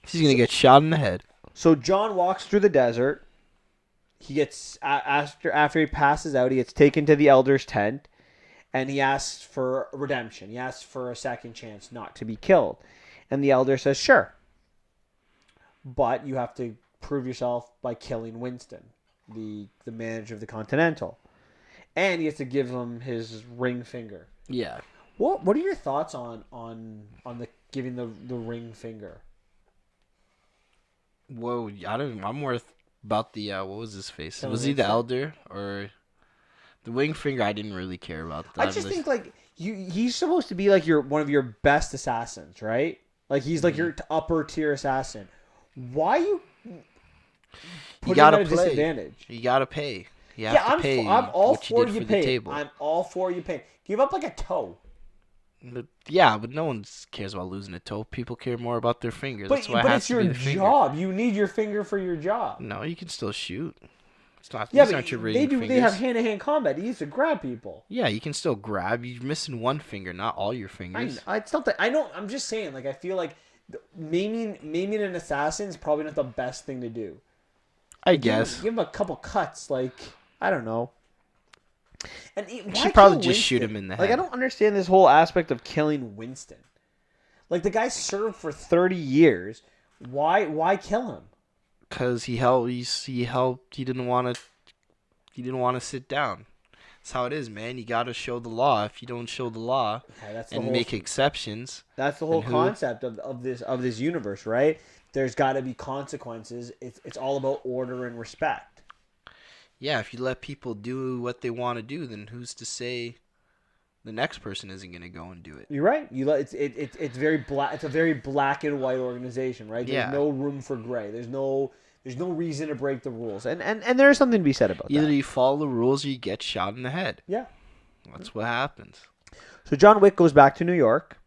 She's gonna get shot in the head. So John walks through the desert. He gets after he passes out, he gets taken to the elder's tent. And he asks for redemption. He asks for a second chance not to be killed. And the elder says, sure. But you have to prove yourself by killing Winston, the manager of the Continental. and he has to give him his ring finger. Yeah. What are your thoughts on the giving the ring finger? Whoa, I don't. I'm more about the what was his face? Kevin Was he the Winston? elder or the wing finger? I didn't really care about that. I just think like he's supposed to be like one of your best assassins, right? Like he's like your upper tier assassin. Why you put him at a disadvantage? You gotta pay. You have to pay. I'm all what for you you did for the paying. table. I'm all for you paying. Give up like a toe. But no one cares about losing a toe. People care more about their finger. That's why it But has it's to your be the finger. job. You need your finger for your job. No, you can still shoot. It's not. Yeah, These but aren't your ring fingers. they have hand-to-hand combat. He used to grab people. Yeah, you can still grab. You're missing one finger, not all your fingers. It's not that I don't. I'm just saying. Like I feel like maiming an assassin is probably not the best thing to do. I guess. Give him a couple cuts. Like I don't know. And why should probably kill just shoot Winston? him in the Like I head. don't understand this whole aspect of killing Winston. Like the guy served for 30 years. Why kill him? Because he helped. He helped. He didn't want to. He didn't want to sit down. That's how it is, man. You gotta show the law. If you don't show the law and make exceptions, that's the whole concept of this universe, right? There's got to be consequences. It's all about order and respect. Yeah, if you let people do what they want to do, then who's to say the next person isn't going to go and do it? You're right. It's very black. It's a very black and white organization, right? There's no room for gray. There's no reason to break the rules, and there's something to be said about that. Either you follow the rules or you get shot in the head. Yeah, that's what happens. So John Wick goes back to New York,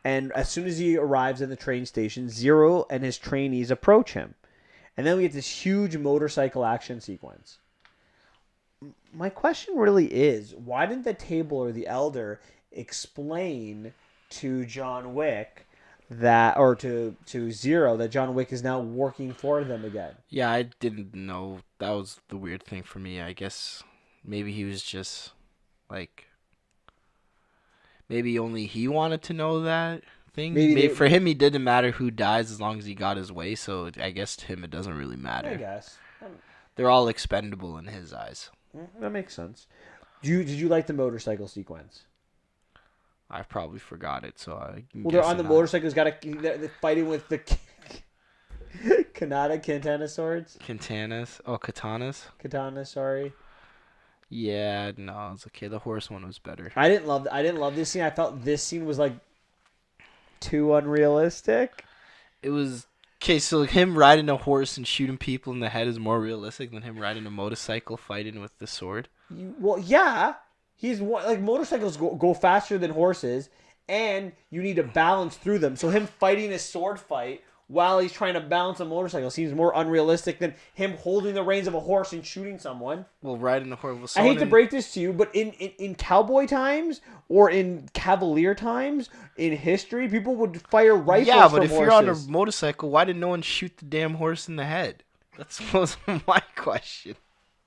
and as soon as he arrives in the train station, Zero and his trainees approach him, and then we get this huge motorcycle action sequence. My question really is, why didn't the table or the elder explain to John Wick or to Zero that John Wick is now working for them again? Yeah, I didn't know. That was the weird thing for me. I guess maybe he was just like, maybe only he wanted to know that thing. Maybe for him, it didn't matter who dies as long as he got his way. So I guess to him, it doesn't really matter. I guess. They're all expendable in his eyes. That makes sense. Did you like the motorcycle sequence? I probably forgot it, so I. They're on the motorcycles. They're fighting with the katana swords. Katanas. Sorry. Yeah, no, it's okay. The horse one was better. I didn't love this scene. I felt this scene was like too unrealistic. It was. Okay, so him riding a horse and shooting people in the head is more realistic than him riding a motorcycle fighting with the sword. Yeah. Motorcycles go faster than horses, and you need to balance through them. So him fighting a sword fight while he's trying to balance a motorcycle seems more unrealistic than him holding the reins of a horse and shooting someone. Well, riding the horse. I hate to break this to you, but in cowboy times or in cavalier times in history, people would fire rifles from horses. Yeah, but if you're on a motorcycle, why did no one shoot the damn horse in the head? That was my question.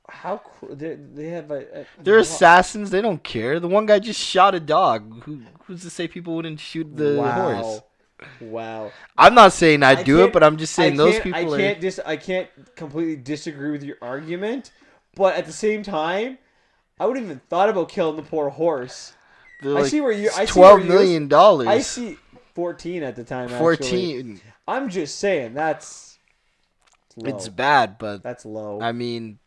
How they have they're assassins. They don't care. The one guy just shot a dog. Who's to say people wouldn't shoot the horse? Wow. I'm not saying I'd do it, but I'm just saying those people I can't completely disagree with your argument, but at the same time, I wouldn't even thought about killing the poor horse. I see where you. I see $12 million. I see 14 at the time. 14. Actually. I'm just saying that's low. It's bad, but that's low. I mean,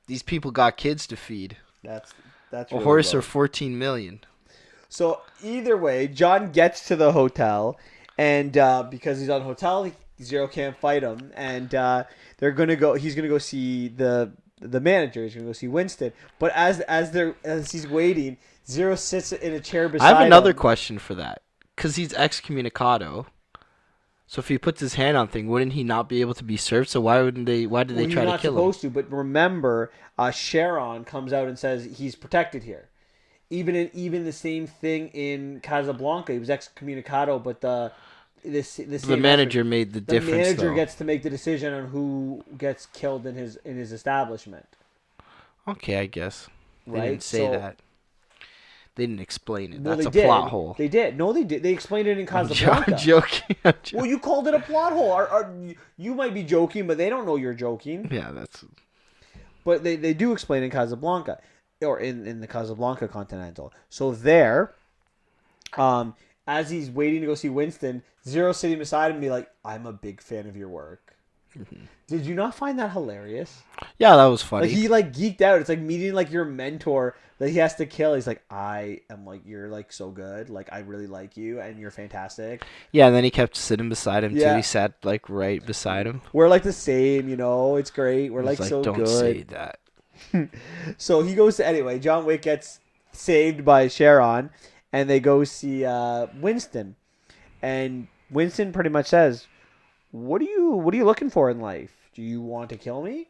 these people got kids to feed. That's a horse or 14 million. So either way, John gets to the hotel. And because he's on hotel, Zero can't fight him, and they're gonna go. He's gonna go see the manager. He's gonna go see Winston. But as he's waiting, Zero sits in a chair beside him. I have another question for that, because he's excommunicado. So if he puts his hand on thing, wouldn't he not be able to be served? So why did they try to kill him? He's not supposed to. But remember, Sharon comes out and says he's protected here. Even the same thing in Casablanca. He was excommunicado, but the manager made the difference. The manager gets to make the decision on who gets killed in his establishment. Okay, I guess they didn't say that. They didn't explain it. That's a plot hole. They did. No, they did. They explained it in Casablanca. I'm joking. Well, you called it a plot hole. You might be joking, but they don't know you're joking. Yeah, that's. But they do explain in Casablanca. or in the Casablanca Continental. So there, as he's waiting to go see Winston, Zero sitting beside him and be like, "I'm a big fan of your work." Did you not find that hilarious? Yeah, that was Like funny. he like geeked out. It's like meeting like your mentor that he has to kill. He's like, I am like you're like so good. Like I really like you and you're fantastic. Yeah, and then he kept sitting beside him too. Yeah. He sat like right beside him. We're like the same, you know. It's great. We're He's like so don't good. say that. So he goes to anyway. John Wick gets saved by Sharon, and they go see Winston, and Winston pretty much says, what are you looking for in life? Do you want to kill me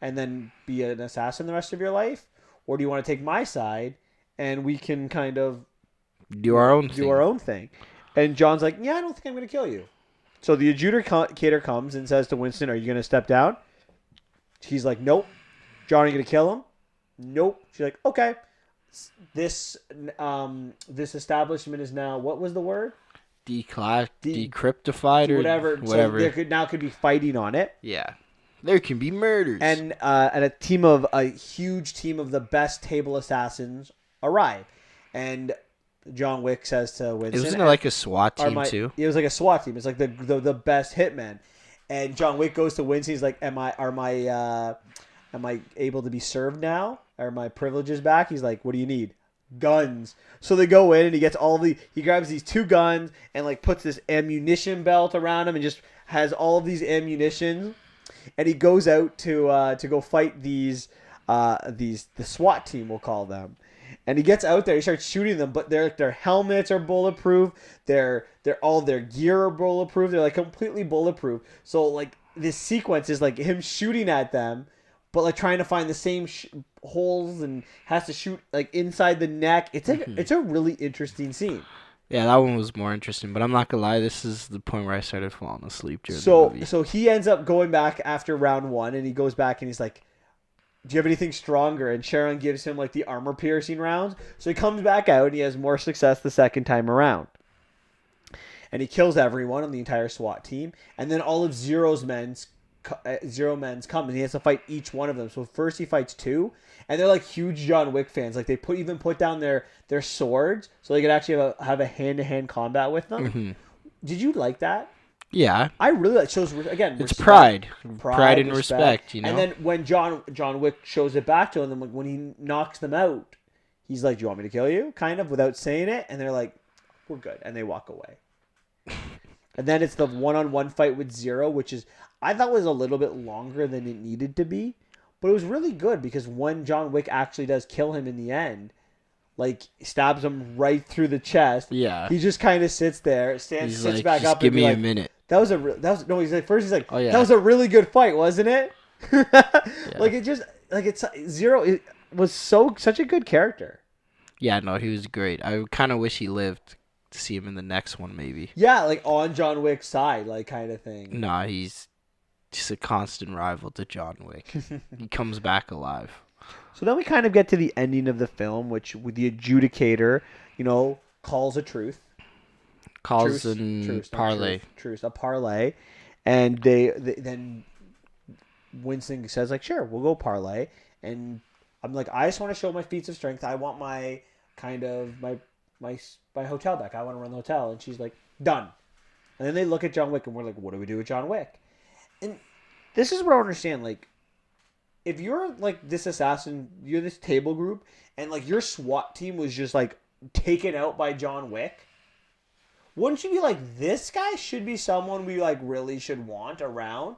and then be an assassin the rest of your life, or do you want to take my side and we can kind of Do our own thing. our own thing? And John's like, yeah, I don't think I'm going to kill you. So the adjudicator comes and says to Winston, are you going to step down? He's like, nope. John, are you going to kill him? Nope. She's like, okay. This establishment is now, what was the word? Decryptified or whatever. whatever. So there could be fighting on it. Yeah. There can be murders. And a huge team of the best table assassins arrive. And John Wick says to Winston, Wasn't it like a SWAT team too? It was like a SWAT team. It's like the best hitmen. And John Wick goes to Winston. He's like, am I able to be served now? Are my privileges back? He's like, what do you need? Guns. So they go in and he grabs these 2 guns and like puts this ammunition belt around him and just has all of these ammunition. And he goes out to go fight the SWAT team, we'll call them. And he gets out there, he starts shooting them, but their helmets are bulletproof. All their gear are bulletproof. They're like completely bulletproof. So like this sequence is like him shooting at them, but like trying to find the same holes and has to shoot like inside the neck. It's a really interesting scene. Yeah, that one was more interesting, but I'm not gonna lie, this is the point where I started falling asleep during the movie. So he ends up going back after round 1, and he goes back and he's like, do you have anything stronger? And Sharon gives him like the armor piercing rounds. So he comes back out and he has more success the second time around. And he kills everyone on the entire SWAT team. And then all of Zero Men's come and he has to fight each one of them. So first he fights 2, and they're like huge John Wick fans. Like they even put down their swords so they could actually have a hand-to-hand combat with them. Mm-hmm. Did you like that? Yeah. I really like. Shows again. It's respect. pride and respect. You know. And then when John Wick shows it back to them, like when he knocks them out, he's like, "Do you want me to kill you?" Kind of without saying it, and they're like, "We're good," and they walk away. And then it's the one-on-one fight with Zero, which is I thought was a little bit longer than it needed to be, but it was really good because when John Wick actually does kill him in the end, like stabs him right through the chest. Yeah. He just kind of sits there, sits like, back just up, give and be me like, a minute. He's like, first he's like, oh, yeah. That was a really good fight, wasn't it? Like it just, like it's Zero. It was such a good character. Yeah, no, he was great. I kind of wish he lived to see him in the next one, maybe. Yeah, like on John Wick's side, like kind of thing. Nah, he's just a constant rival to John Wick. He comes back alive. So then we kind of get to the ending of the film, which with the adjudicator, calls a truth. Calls a parlay. A parlay. And then Winston says, like, sure, we'll go parlay. And I'm like, I just want to show my feats of strength. I want my kind of my hotel back. I want to run the hotel. And she's like, done. And then they look at John Wick and we're like, what do we do with John Wick? And this is where I understand, like, if you're like this assassin, you're this table group, and like your SWAT team was just like taken out by John Wick, wouldn't you be like, this guy should be someone we like really should want around?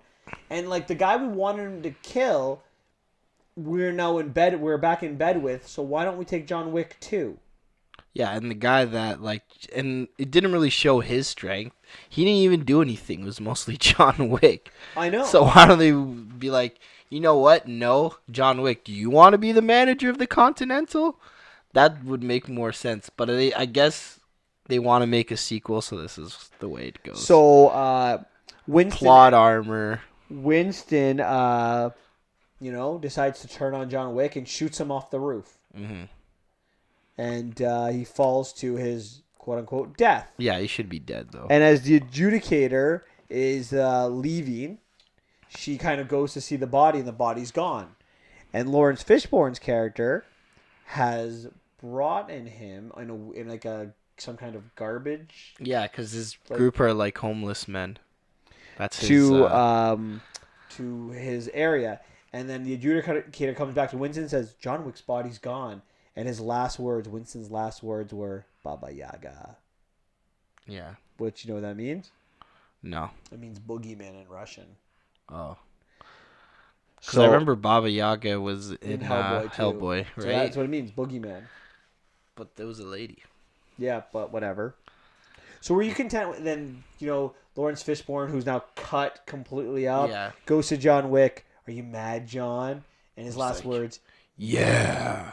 And like the guy we wanted him to kill, we're back in bed with, so why don't we take John Wick too? Yeah, and the guy that and it didn't really show his strength. He didn't even do anything. It was mostly John Wick. I know. So why don't they be like, you know what? No, John Wick, do you want to be the manager of the Continental? That would make more sense. But I guess they want to make a sequel, so this is the way it goes. So, Winston... Plot armor. Winston, decides to turn on John Wick and shoots him off the roof. Mm-hmm. And he falls to his quote-unquote death. Yeah, he should be dead, though. And as the adjudicator is leaving, she kind of goes to see the body, and the body's gone. And Lawrence Fishburne's character has brought in him in like some kind of garbage Yeah, because his like group are like homeless men. That's his. to his area, and then the adjudicator comes back to Winston and says John Wick's body's gone, and Winston's last words were Baba Yaga, Yeah. which you know what that means? No. It means boogeyman in Russian. Oh. Because So I remember Baba Yaga was in in Hellboy, too. Hellboy, right? So that's what it means, boogeyman. But there was a lady. Yeah, but whatever. So were you content with then, Lawrence Fishburne, who's now cut completely up, Yeah. goes to John Wick, are you mad, John? And his last words, Yeah.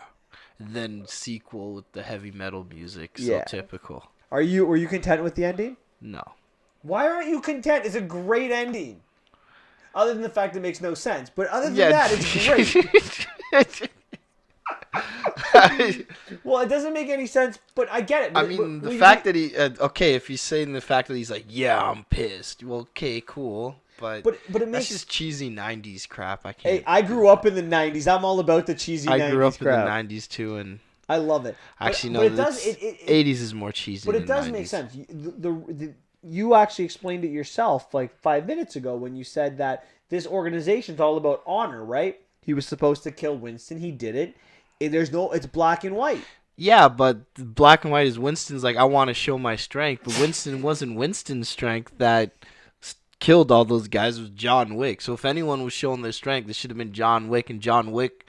And then sequel with the heavy metal music. So Yeah. typical. were you content with the ending? No. Why aren't you content? It's a great ending. Other than the fact that it makes no sense. But other than that, it's great. Well, it doesn't make any sense, but I get it. I mean, the fact that he... okay, if he's saying the fact that he's like, yeah, I'm pissed. Well, okay, cool. But it makes... that's just cheesy 90s crap. I can't... Hey, I grew up in the 90s. I'm all about the cheesy 90s crap. I grew up in the 90s, too, and... I love it. Actually, but no, it does, 80s is more cheesy But it does 90s. make sense. You actually explained it yourself like 5 minutes ago when you said that this organization's all about honor, right? He was supposed to kill Winston. He did it. It's black and white. Yeah, but the black and white is Winston's like, I want to show my strength. But Winston wasn't Winston's strength that killed all those guys. It was John Wick. So if anyone was showing their strength, it should have been John Wick. And John Wick,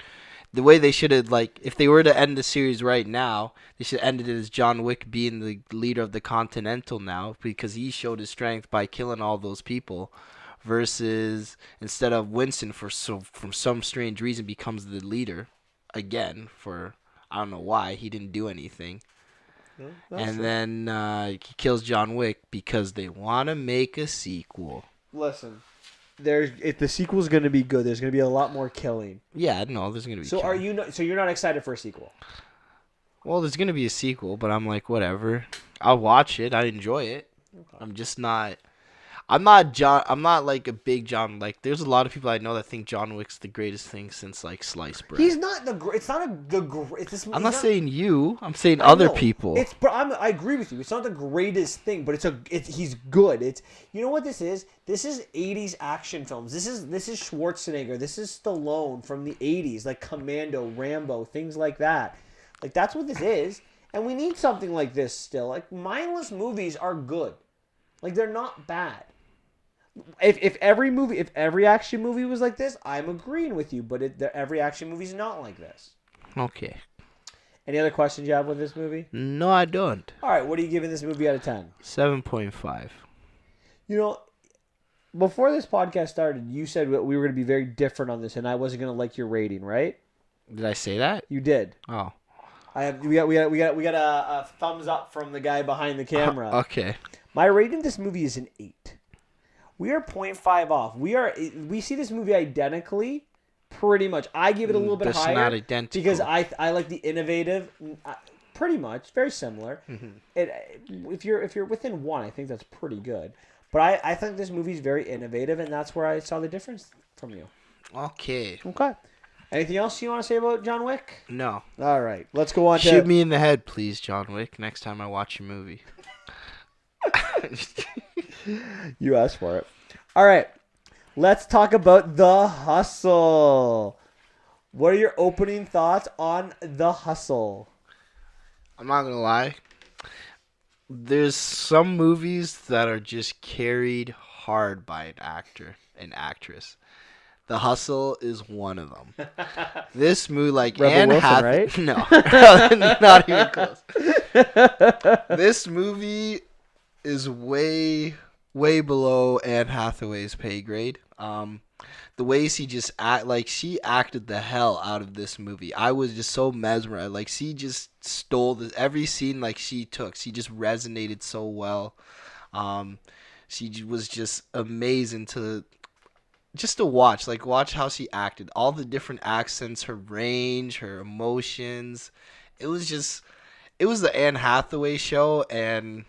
the way they should have, like, if they were to end the series right now, they should have ended it as John Wick being the leader of the Continental now because he showed his strength by killing all those people. Versus instead of Winston, from some strange reason, becomes the leader again for I don't know why he didn't do anything. No, and then he kills John Wick because they want to make a sequel. Listen, if the sequel's going to be good, there's going to be a lot more killing. Yeah, no, there's going to be. So killing. So you're not excited for a sequel? Well, there's going to be a sequel, but I'm like, whatever. I'll watch it. I enjoy it. Okay. I'm just not. I'm not like a big John. Like, there's a lot of people I know that think John Wick's the greatest thing since like sliced bread. He's not the great. It's not the great. I'm not saying you. I'm saying other people. I agree with you. It's not the greatest thing, but he's good. You know what this is? This is 80s action films. This is Schwarzenegger. This is Stallone from the 80s, like Commando, Rambo, things like that. Like that's what this is, and we need something like this still. Like mindless movies are good. Like they're not bad. If every action movie was like this, I'm agreeing with you. But every action movie is not like this. Okay. Any other questions you have with this movie? No, I don't. All right, what are you giving this movie out of 10? 7.5. You know, before this podcast started, you said we were going to be very different on this, and I wasn't going to like your rating, right? Did I say that? You did. Oh. We got a thumbs up from the guy behind the camera. Okay. My rating of this movie is an 8. We are 0.5 off. We see this movie identically, pretty much. I give it a little bit higher. Not identical. Because I like the innovative, pretty much, very similar. Mm-hmm. If you're within 1, I think that's pretty good. But I think this movie is very innovative, and that's where I saw the difference from you. Okay. Anything else you want to say about John Wick? No. All right. Let's go on to... Shoot me in the head, please, John Wick, next time I watch your movie. You asked for it. All right. Let's talk about The Hustle. What are your opening thoughts on The Hustle? I'm not going to lie. There's some movies that are just carried hard by an actor, an actress. The Hustle is one of them. This movie, like Rebel Anne Wilson, Hathaway, right? No, not even close. This movie is way below Anne Hathaway's pay grade. The way she acted the hell out of this movie. I was just so mesmerized. Like she just stole every scene like she took. She just resonated so well. She was just amazing to watch. Like watch how she acted. All the different accents, her range, her emotions. It was the Anne Hathaway show, and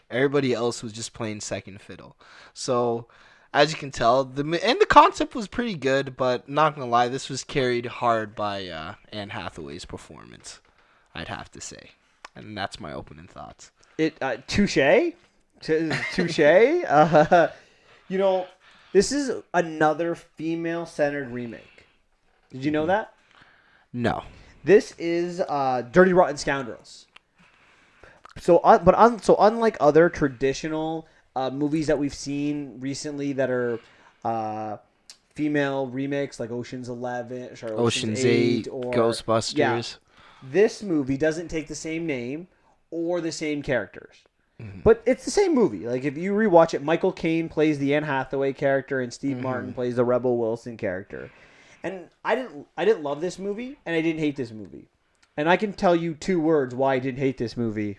everybody else was just playing second fiddle. So, as you can tell, the concept was pretty good, but not gonna lie, this was carried hard by Anne Hathaway's performance. I'd have to say. And that's my opening thoughts. Touche. Touche. You know, this is another female-centered remake. Did you know that? No. This is Dirty Rotten Scoundrels. So unlike other traditional movies that we've seen recently that are female remakes like Ocean's 8, or Ghostbusters. Yeah, this movie doesn't take the same name or the same characters. But it's the same movie. Like, if you rewatch it, Michael Caine plays the Anne Hathaway character and Steve Martin plays the Rebel Wilson character. And I didn't love this movie, and I didn't hate this movie. And I can tell you 2 words why I didn't hate this movie.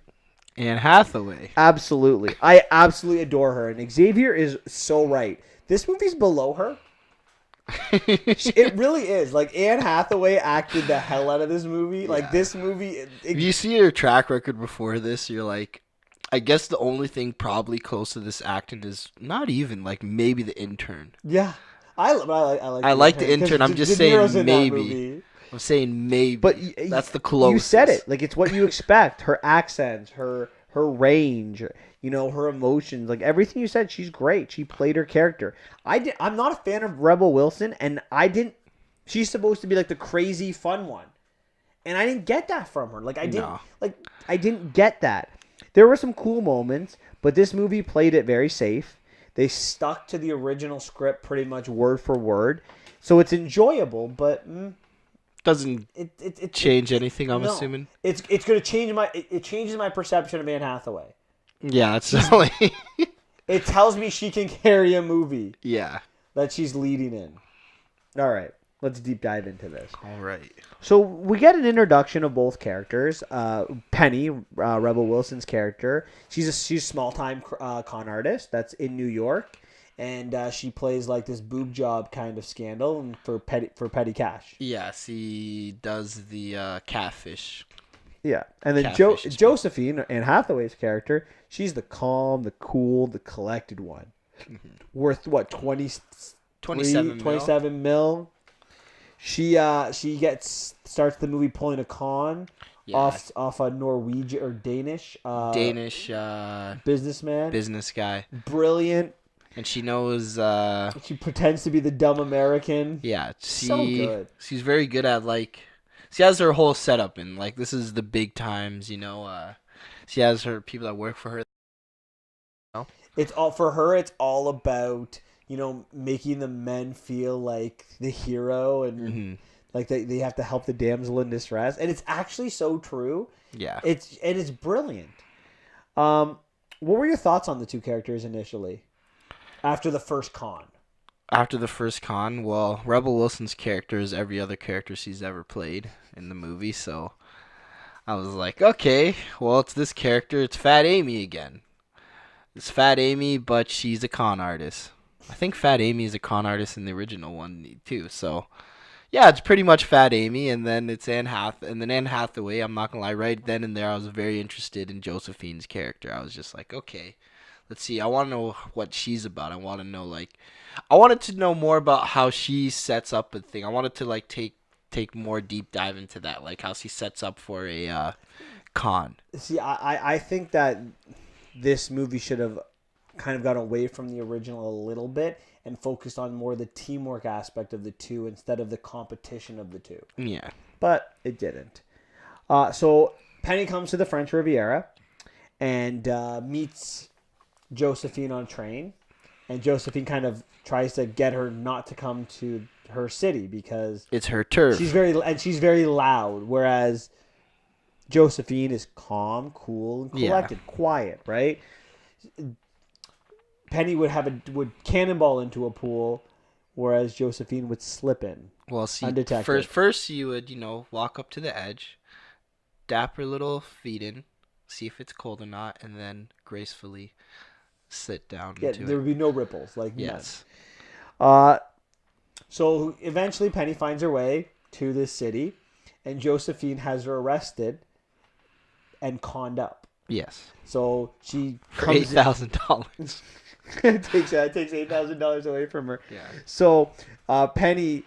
Anne Hathaway. Absolutely. I absolutely adore her. And Xavier is so right. This movie's below her. It really is. Like, Anne Hathaway acted the hell out of this movie. Yeah. Like, this movie... If you see her track record before this, you're like... I guess the only thing probably close to this acting is not even, like, maybe The Intern. Yeah. I like The Intern. I'm just saying maybe. I'm saying maybe. But that's the closest. You said it. Like, it's what you expect. Her accents, her range, you know, her emotions, like everything you said. She's great. She played her character. I'm not a fan of Rebel Wilson, and she's supposed to be like the crazy fun one, and I didn't get that from her. Like, I didn't get that. There were some cool moments, but this movie played it very safe. They stuck to the original script pretty much word for word, so it's enjoyable, but doesn't it change anything. I'm assuming it's going to change it changes my perception of Anne Hathaway. Yeah, it's like it tells me she can carry a movie. Yeah, that she's leading in. All right, let's deep dive into this. All right. So we get an introduction of both characters. Penny, Rebel Wilson's character, she's a small time con artist that's in New York, and she plays like this boob job kind of scandal for petty cash. Yeah, she does the catfish. Yeah, and then Josephine, Anne Hathaway's character, she's the calm, the cool, the collected one. Worth what, 27 mil? She starts the movie pulling a con off a Norwegian or Danish business guy. Brilliant. And she knows she pretends to be the dumb American. Yeah, so good. She's very good at, like, she has her whole setup, and like this is the big times, you know. She has her people that work for her. It's all for her. It's all about, you know, making the men feel like the hero and like they have to help the damsel in distress, and it's actually so true. Yeah, it's brilliant. What were your thoughts on the 2 characters initially after the first con? Well, Rebel Wilson's character is every other character she's ever played in the movie, so I was like, okay, well, it's this character. It's Fat Amy again. It's Fat Amy, but she's a con artist. I think Fat Amy is a con artist in the original one too. So, yeah, it's pretty much Fat Amy, and then it's Anne Hathaway. I'm not gonna lie, right then and there, I was very interested in Josephine's character. I was just like, okay, let's see. I want to know what she's about. I wanted to know more about how she sets up a thing. I wanted to like take more deep dive into that, like how she sets up for a con. See, I think that this movie should have kind of gone away from the original a little bit and focused on more the teamwork aspect of the 2 instead of the competition of the 2. Yeah. But it didn't. So Penny comes to the French Riviera and meets Josephine on a train. And Josephine kind of tries to get her not to come to her city because it's her turf. She's very loud, whereas Josephine is calm, cool, and collected, quiet, right? Penny would cannonball into a pool, whereas Josephine would slip in. Well, see, undetected. First you would, walk up to the edge, dap her little feet in, see if it's cold or not, and then gracefully sit down. There would be no ripples, like yes. So eventually, Penny finds her way to this city, and Josephine has her arrested and conned up. Yes. So she for $8,000. takes $8,000 away from her. Yeah. So Penny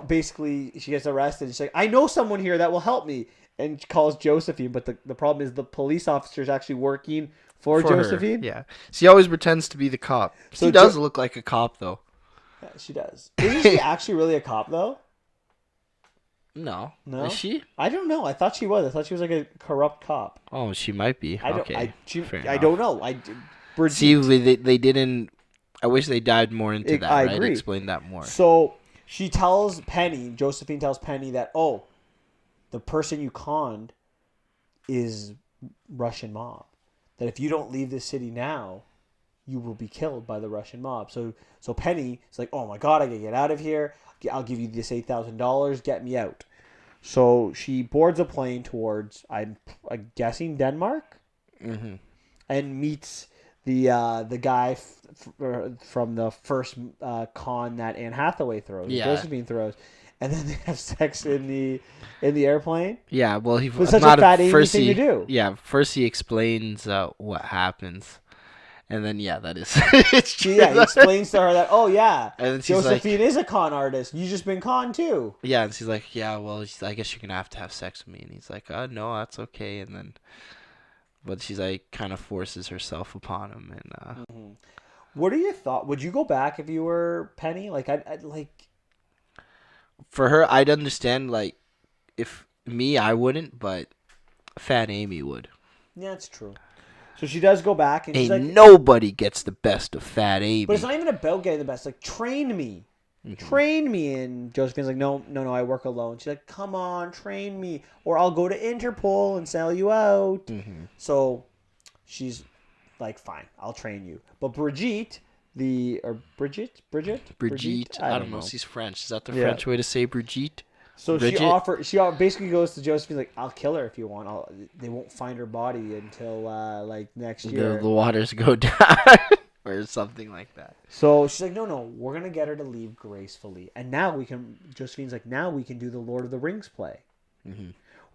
basically she gets arrested. She's like, I know someone here that will help me, and calls Josephine, but the problem is the police officer is actually working for Josephine. Her. Yeah. She always pretends to be the cop. So She does look like a cop, though. Yeah, she does. Isn't she actually really a cop, though? No. No? Is she? I don't know. I thought she was. I thought she was like a corrupt cop. Oh, she might be. I don't. Okay. I don't know. Brigitte, See, they didn't. I wish they dived more into that. I right? agree. Explain that more. So she tells Penny. Josephine tells Penny that the person you conned is Russian mob. That if you don't leave this city now, you will be killed by the Russian mob. So Penny is like, oh my God, I gotta get out of here. I'll give you this $8,000. Get me out. So she boards a plane towards, I'm guessing, Denmark, and meets the guy from the first con that Anne Hathaway throws, Josephine throws, and then they have sex in the airplane. Yeah, well, it was such a fat Amy thing to do. Yeah, first he explains what happens. And then, that is it's true. Yeah, he explains to her that, and then Josephine is a con artist. You just been conned too. Yeah, and she's like, well, I guess you're going to have sex with me. And he's like, no, that's okay. And then, but she's like, kind of forces herself upon him. And What are your thoughts? Would you go back if you were Penny? Like, I'd like. For her, I'd understand, like, if me, I wouldn't, but Fat Amy would. Yeah, it's true. So she does go back, and she's like, nobody gets the best of Fat Amy. But it's not even about getting the best. Like, train me. Train me. And Josephine's like, no, I work alone. She's like, come on, train me. Or I'll go to Interpol and sell you out. So she's like, fine, I'll train you. But Brigitte, Brigitte? I don't know. She's French. Is that the French way to say Brigitte? So Bridget? she basically goes to Josephine like, I'll kill her if you want. They won't find her body until like next year. The waters go down or something like that. So she's like, no, we're gonna get her to leave gracefully, and now Josephine's like, now we can do the Lord of the Rings play,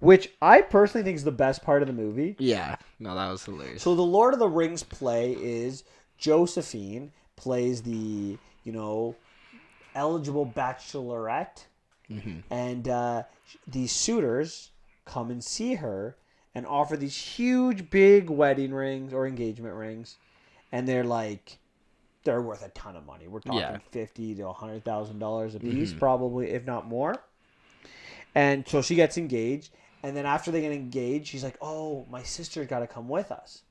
which I personally think is the best part of the movie. Yeah, no, that was hilarious. So the Lord of the Rings play is Josephine plays the eligible bachelorette. And these suitors come and see her and offer these huge, big wedding rings or engagement rings, and they're worth a ton of money. We're talking $50,000 to $100,000 a piece, probably, if not more. And so she gets engaged, and then after they get engaged, she's like, "Oh, my sister's got to come with us."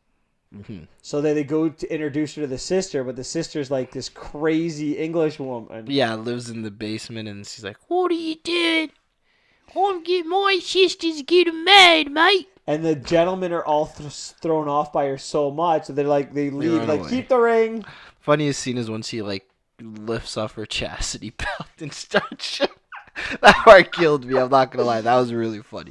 So then they go to introduce her to the sister, but the sister's like this crazy English woman. Yeah, lives in the basement, and she's like, "What are you doing? I'm getting my sister's getting married, mate." And the gentlemen are all thrown off by her so much that they leave, like, keep the ring. Funniest scene is when she like lifts off her chastity belt and starts. That part killed me. I'm not gonna lie, that was really funny.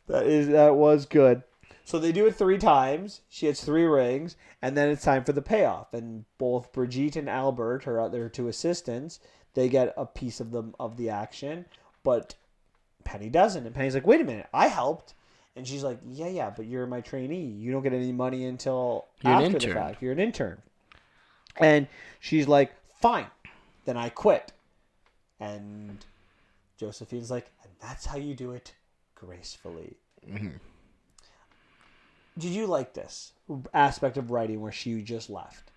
That was good. So they do it 3 times. She gets 3 rings, and then it's time for the payoff. And both Brigitte and Albert, her other 2 assistants, they get a piece of the action, but Penny doesn't. And Penny's like, "Wait a minute, I helped." And she's like, "Yeah, but you're my trainee. You don't get any money until after the fact. You're an intern." And she's like, "Fine, then I quit." And Josephine's like, "And that's how you do it gracefully." Did you like this aspect of writing where she just left?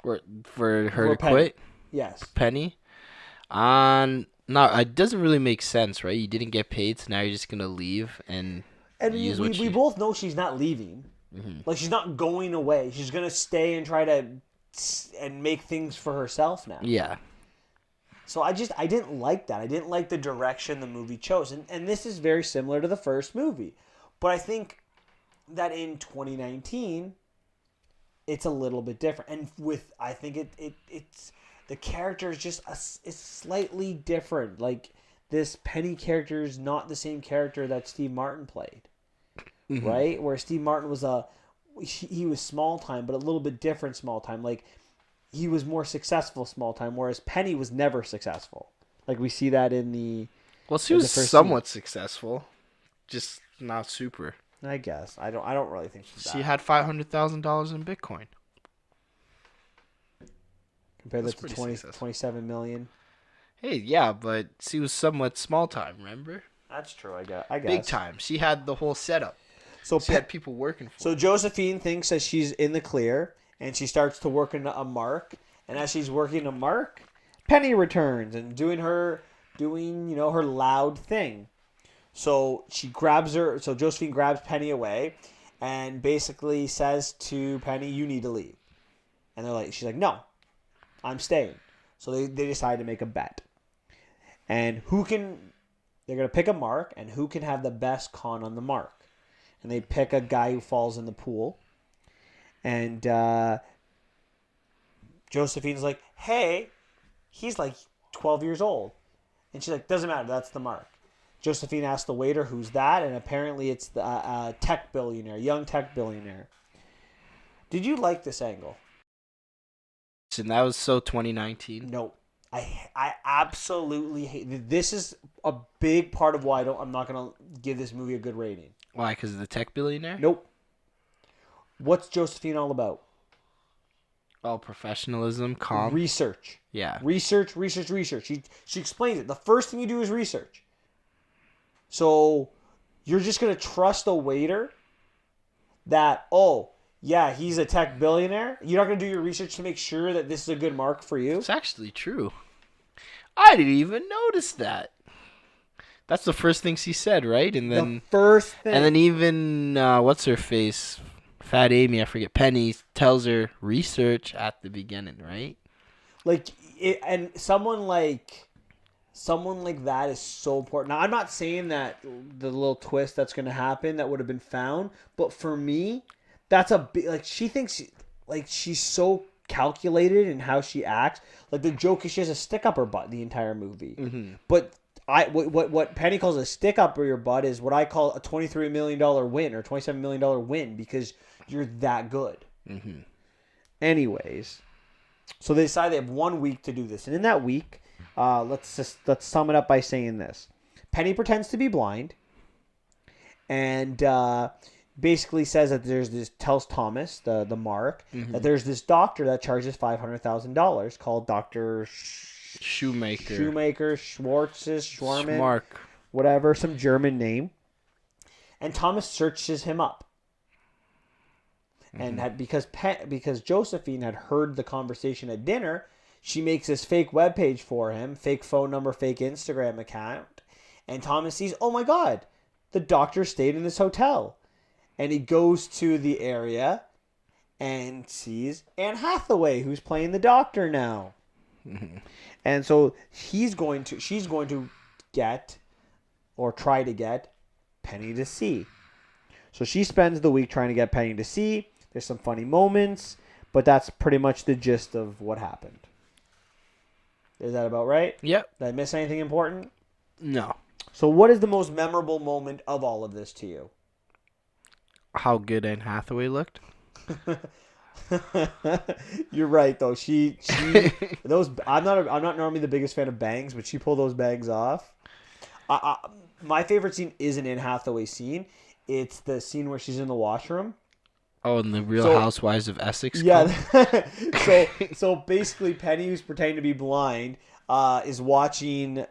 For her to quit? Yes. Penny? No, it doesn't really make sense, right? You didn't get paid, so now you're just going to leave and use what we both know she's not leaving. Like, she's not going away. She's going to stay and try to and make things for herself now. Yeah. So I didn't like that. I didn't like the direction the movie chose. And this is very similar to the first movie. But I think that in 2019 it's a little bit different, and I think it's the character is just it's slightly different. Like, this Penny character is not the same character that Steve Martin played, right? Where Steve Martin was he was small time, but a little bit different small time. Like, he was more successful small time, whereas Penny was never successful. Like, we see that in the she was somewhat successful, just not super. I guess. I don't really think she had $500,000 in Bitcoin. Compare that to 27 million. Hey, yeah, but she was somewhat small time, remember? That's true. I guess. Big time. She had the whole setup. So She had people working for her. So Josephine thinks that she's in the clear, and she starts to work in a mark. And as she's working a mark, Penny returns and doing her loud thing. So So Josephine grabs Penny away, and basically says to Penny, "You need to leave." And she's like, "No, I'm staying." So they decide to make a bet, and they're gonna pick a mark, and who can have the best con on the mark. And they pick a guy who falls in the pool. And Josephine's like, "Hey, he's like 12 years old." And she's like, "Doesn't matter, that's the mark." Josephine asks the waiter, "Who's that?" And apparently it's the young tech billionaire. Did you like this angle? And that was so 2019. No. I absolutely hate this. Is a big part of why I'm not going to give this movie a good rating. Why? Because of the tech billionaire? Nope. What's Josephine all about? Oh, professionalism, calm. Research. Yeah. Research. She explains it. The first thing you do is research. So you're just going to trust a waiter that, oh, yeah, he's a tech billionaire? You're not going to do your research to make sure that this is a good mark for you? It's actually true. I didn't even notice that. That's the first thing she said, right? And then the first thing. And then even what's her face, Fat Amy, I forget, Penny tells her research at the beginning, right? And someone like that is so important. Now, I'm not saying that the little twist that's going to happen that would have been found, but for me, that's a big, she thinks she's so calculated in how she acts. Like the joke is she has a stick up her butt the entire movie. Mm-hmm. But what Penny calls a stick up your butt is what I call a $23 million win or $27 million win because you're that good. Mm-hmm. Anyways, so they decide they have 1 week to do this, and in that week, let's sum it up by saying this: Penny pretends to be blind, and basically says that tells Thomas the mark mm-hmm. that there's this doctor that charges $500,000 called Dr. Shoemaker, Schwarman, whatever, some German name. And Thomas searches him up. Mm-hmm. And because Josephine had heard the conversation at dinner, she makes this fake webpage for him, fake phone number, fake Instagram account. And Thomas sees, oh my God, the doctor stayed in this hotel. And he goes to the area and sees Anne Hathaway, who's playing the doctor now. Mm-hmm. And so she's going to get, or try to get, Penny to see. So she spends the week trying to get Penny to see. There's some funny moments, but that's pretty much the gist of what happened. Is that about right? Yep. Did I miss anything important? No. So what is the most memorable moment of all of this to you? How good Anne Hathaway looked. You're right though. She those I'm not normally the biggest fan of bangs, but she pulled those bangs off. My favorite scene is an Anne Hathaway scene. It's the scene where she's in the washroom. Oh, and the Real Housewives of Essex. Yeah. so basically, Penny, who's pretending to be blind, is watching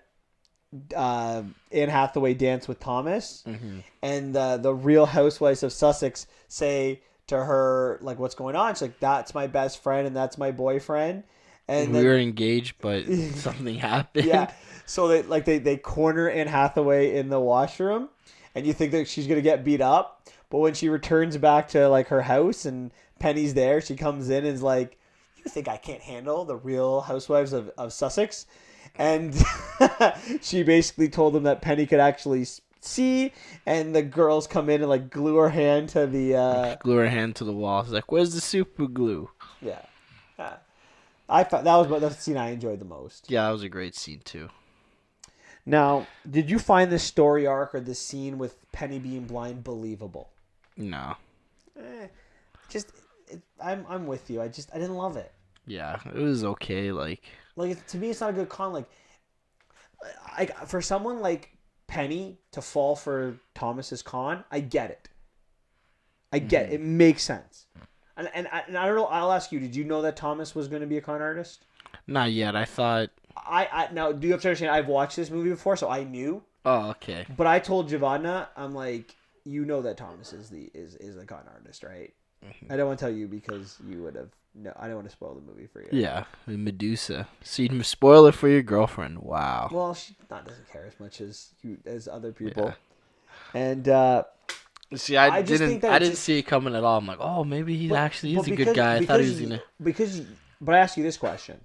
Anne Hathaway dance with Thomas, mm-hmm. and the Real Housewives of Sussex say to her, like, what's going on? She's like, that's my best friend and that's my boyfriend. And we were engaged, but something happened. Yeah. So they corner Anne Hathaway in the washroom, and you think that she's gonna get beat up, but when she returns back to like her house and Penny's there, she comes in and is like, "You think I can't handle the Real Housewives of Sussex?" And she basically told them that Penny could actually see, and the girls come in and like glue her hand to the wall. It's like, where's the super glue? Yeah. I thought that was the scene I enjoyed the most. Yeah, that was a great scene too. Now, did you find this story arc or this scene with Penny being blind believable? No. I'm with you. I didn't love it. Yeah, it was okay. To me, it's not a good con. For someone like Penny to fall for Thomas's con, I get it. It. It makes sense. And I don't know. I'll ask you. Did you know that Thomas was going to be a con artist? Not yet. I thought. Now, do you have to understand? I've watched this movie before, so I knew. Oh, okay. But I told Giovanna, I'm like, you know that Thomas is the con artist, right? I don't want to tell you because you would have. No, I don't want to spoil the movie for you. Yeah, Medusa. So you spoil it for your girlfriend. Wow. Well, she doesn't care as much as other Yeah. people, and See, I just think that I it's didn't just, see it coming at all. I'm like, oh, maybe he actually is a good because guy. I thought he was gonna. but I ask you this question: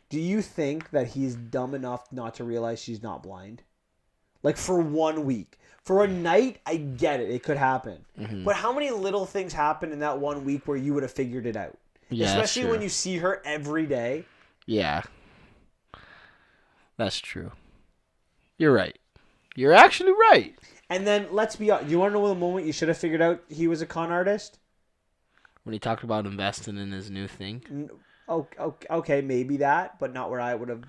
do you think that he's dumb enough not to realize she's not blind? Like for 1 week. For a night, I get it. It could happen. Mm-hmm. But how many little things happen in that 1 week where you would have figured it out? Yeah, Especially that's when true. you see her every day. Yeah, that's true. You're right. You're actually right. And then, let's be honest. You want to know the moment you should have figured out he was a con artist? When he talked about investing in his new thing. Oh, okay, maybe that, but not where I would have.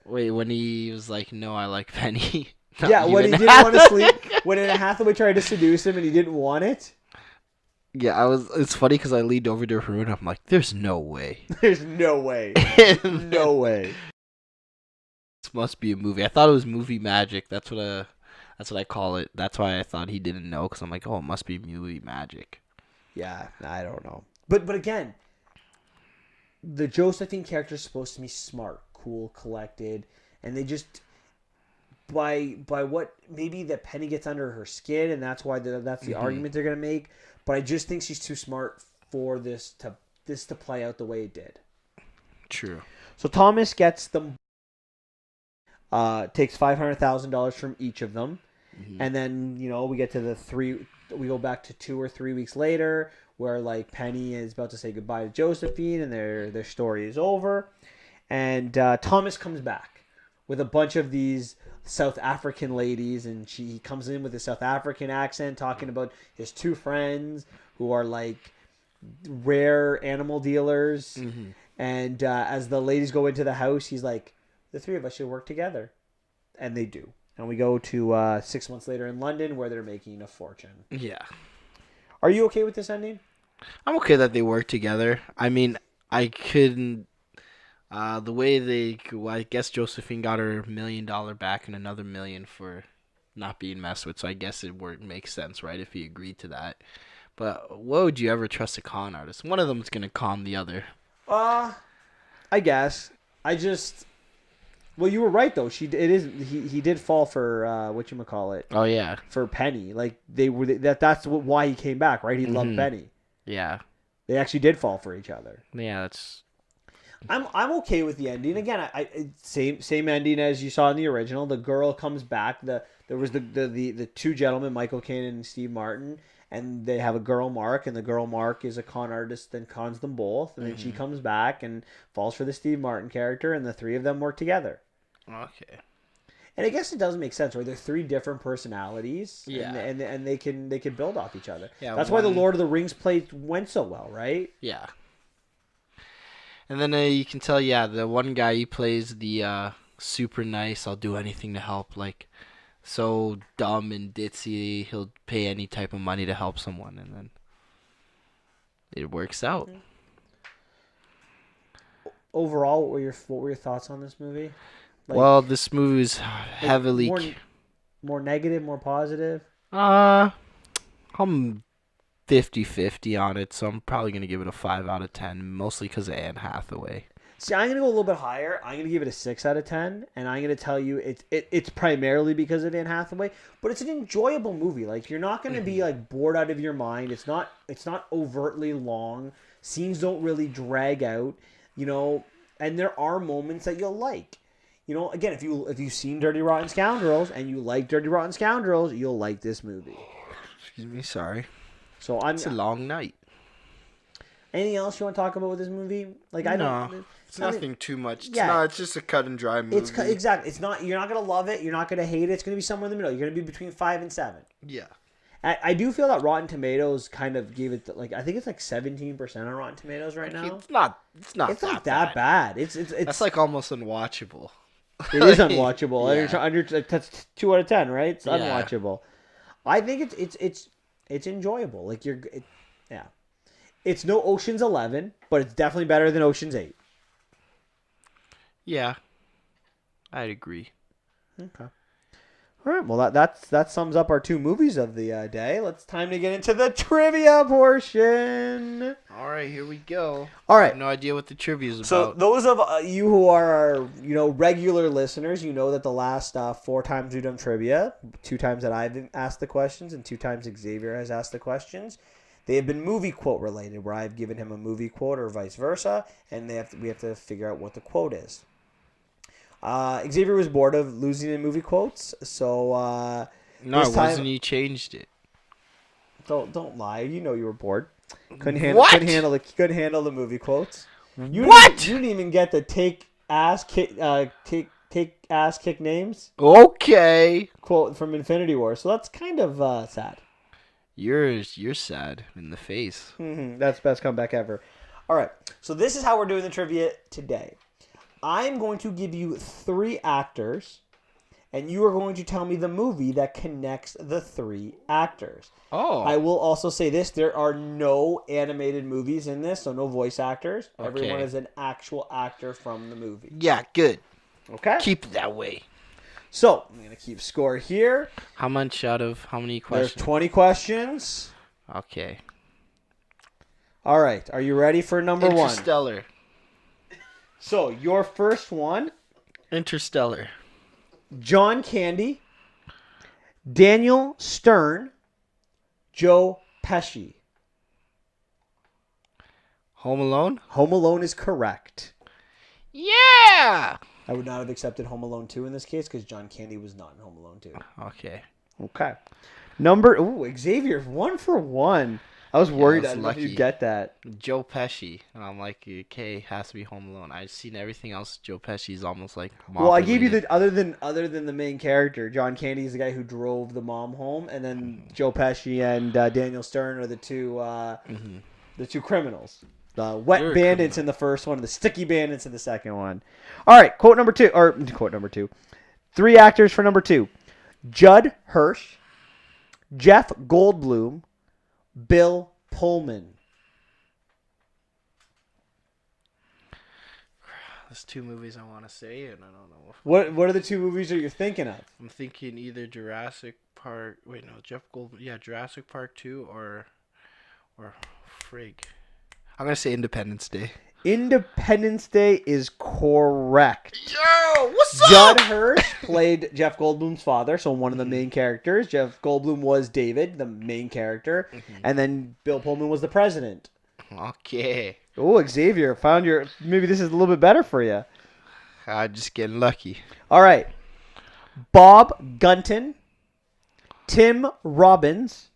Wait, when he was like, "No, I like Penny." Yeah, when he didn't want to sleep. When Anne Hathaway tried to seduce him and he didn't want it. Yeah, I was. It's funny because I leaned over to her and I'm like, "There's no way. There's no way. No way. This must be a movie." I thought it was movie magic. That's what I call it. That's why I thought he didn't know because I'm like, "Oh, it must be movie magic." Yeah, I don't know. But again, the Josephine character is supposed to be smart, cool, collected, and they just by what maybe that Penny gets under her skin, and that's why that's the argument they're gonna make. But I just think she's too smart for this to play out the way it did. True. So Thomas gets them, takes $500,000 from each of them, and then we get to the three. We go back to 2 or 3 weeks later, where like Penny is about to say goodbye to Josephine, and their story is over, and Thomas comes back with a bunch of these South African ladies, and he comes in with a South African accent, talking about his two friends who are like rare animal dealers, and as the ladies go into the house, he's like, the three of us should work together, and they do. And we go to 6 months later in London, where they're making a fortune. Yeah. Are you okay with this ending? I'm okay that they work together. I mean, I couldn't. The way I guess Josephine got her $1 million back and another $1 million for not being messed with. So I guess it makes sense, right? If he agreed to that. But what would you ever trust a con artist? One of them's gonna con the other. I guess. Well, you were right though. He did fall for whatchamacallit. Oh yeah. For Penny. Like that's why he came back, right? He loved Penny. Yeah. They actually did fall for each other. Yeah, that's. I'm okay with the ending. Again, same ending as you saw in the original. The girl comes back. There was the two gentlemen, Michael Caine and Steve Martin, and they have a girl Mark, and the girl Mark is a con artist and cons them both, and then she comes back and falls for the Steve Martin character, and the three of them work together. Okay. And I guess it does make sense, right? They're three different personalities, Yeah. and they can build off each other. Yeah, That's why the Lord of the Rings play went so well, right? Yeah. And then you can tell, the one guy, he plays the super nice, I'll do anything to help, like, so dumb and ditzy, he'll pay any type of money to help someone, and then it works out. Overall, what were your thoughts on this movie? Like, Well, this movie is heavily. More negative, more positive? I'm 50-50 on it, so I'm probably going to give it a 5 out of 10, mostly because of Anne Hathaway. See, I'm going to go a little bit higher. I'm going to give it a 6 out of 10, and I'm going to tell you it's primarily because of Anne Hathaway, but it's an enjoyable movie. Like, you're not going to be like bored out of your mind. It's not overtly long. Scenes don't really drag out, and there are moments that you'll like. Again, if you've seen Dirty Rotten Scoundrels and you like Dirty Rotten Scoundrels, you'll like this movie. Excuse me, sorry. So It's a long night. Anything else you want to talk about with this movie? Like, I don't. It's nothing too much. Yeah. It's just a cut and dry movie. Exactly. It's not. You're not gonna love it. You're not gonna hate it. It's gonna be somewhere in the middle. You're gonna be between 5 and 7. Yeah. I do feel that Rotten Tomatoes kind of gave it I think it's like 17% on Rotten Tomatoes right now. It's not. It's not that bad. It's That's like almost unwatchable. It is unwatchable. Yeah. That's 2 out of 10, right? It's Yeah. unwatchable. I think it's enjoyable. Like yeah. It's no Ocean's 11, but it's definitely better than Ocean's 8. Yeah. I'd agree. Okay. All right. Well, that sums up our 2 movies of the day. It's time to get into the trivia portion. All right, here we go. All I right. have no idea what the trivia is So about. those of you who are our, regular listeners, you know that the last 4 times we've done trivia, 2 times that I've asked the questions and 2 times Xavier has asked the questions, they have been movie quote related, where I've given him a movie quote or vice versa, and we have to figure out what the quote is. Xavier was bored of losing in movie quotes, so No, this it time, wasn't. You changed it. don't lie. You know you were bored. Couldn't What? handle the movie quotes. You didn't even get the take ass kick names Okay. quote from Infinity War. So that's kind of sad. You're sad in the face. That's best comeback ever. All right. So this is how we're doing the trivia today. I'm going to give you 3 actors, and you are going to tell me the movie that connects the 3 actors. Oh. I will also say this. There are no animated movies in this, so no voice actors. Okay. Everyone is an actual actor from the movie. Yeah, good. Okay? Keep it that way. So, I'm going to keep score here. How much out of how many questions? There's 20 questions. Okay. All right. Are you ready for number 1? Interstellar. So, your first one, Interstellar. John Candy, Daniel Stern, Joe Pesci. Home Alone? Home Alone is correct. Yeah! I would not have accepted Home Alone 2 in this case because John Candy was not in Home Alone 2. Okay. Okay. Xavier, 1 for 1. I was worried I don't know if you'd get that. Joe Pesci. And I'm like, okay, has to be Home Alone. I've seen everything else. Joe Pesci's almost like mom. Well, I gave you the other than the main character. John Candy is the guy who drove the mom home, and then Joe Pesci and Daniel Stern are the two criminals. The wet bandits in the first one, the sticky bandits in the second one. All right, quote number 2. 3 actors for number 2: Judd Hirsch, Jeff Goldblum, Bill Pullman. There's 2 movies I want to say, and I don't know. What are the 2 movies that you're thinking of? I'm thinking either Jurassic Park. Wait, no, Jeff Goldblum. Yeah, Jurassic Park 2 or frig. I'm gonna say Independence Day. Independence Day is correct. Yo, what's up? Judd Hirsch played Jeff Goldblum's father, so one of the main characters. Jeff Goldblum was David, the main character, and then Bill Pullman was the president. Okay. Oh, Xavier, maybe this is a little bit better for you. I'm just getting lucky. All right. Bob Gunton, Tim Robbins,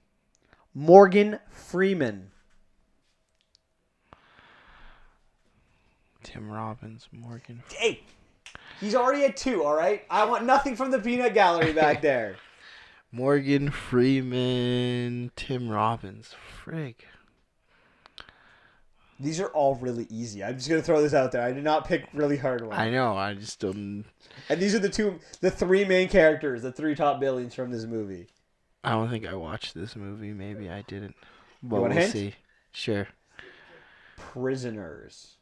Morgan Freeman. Tim Robbins, Morgan. Hey, he's already at 2, all right? I want nothing from the peanut gallery back there. Morgan Freeman, Tim Robbins. Frig. These are all really easy. I'm just going to throw this out there. I did not pick really hard ones. I know. I just don't. And these are the 3 main characters, the 3 top billions from this movie. I don't think I watched this movie. Maybe I didn't. Well, we'll see. Sure. Prisoners.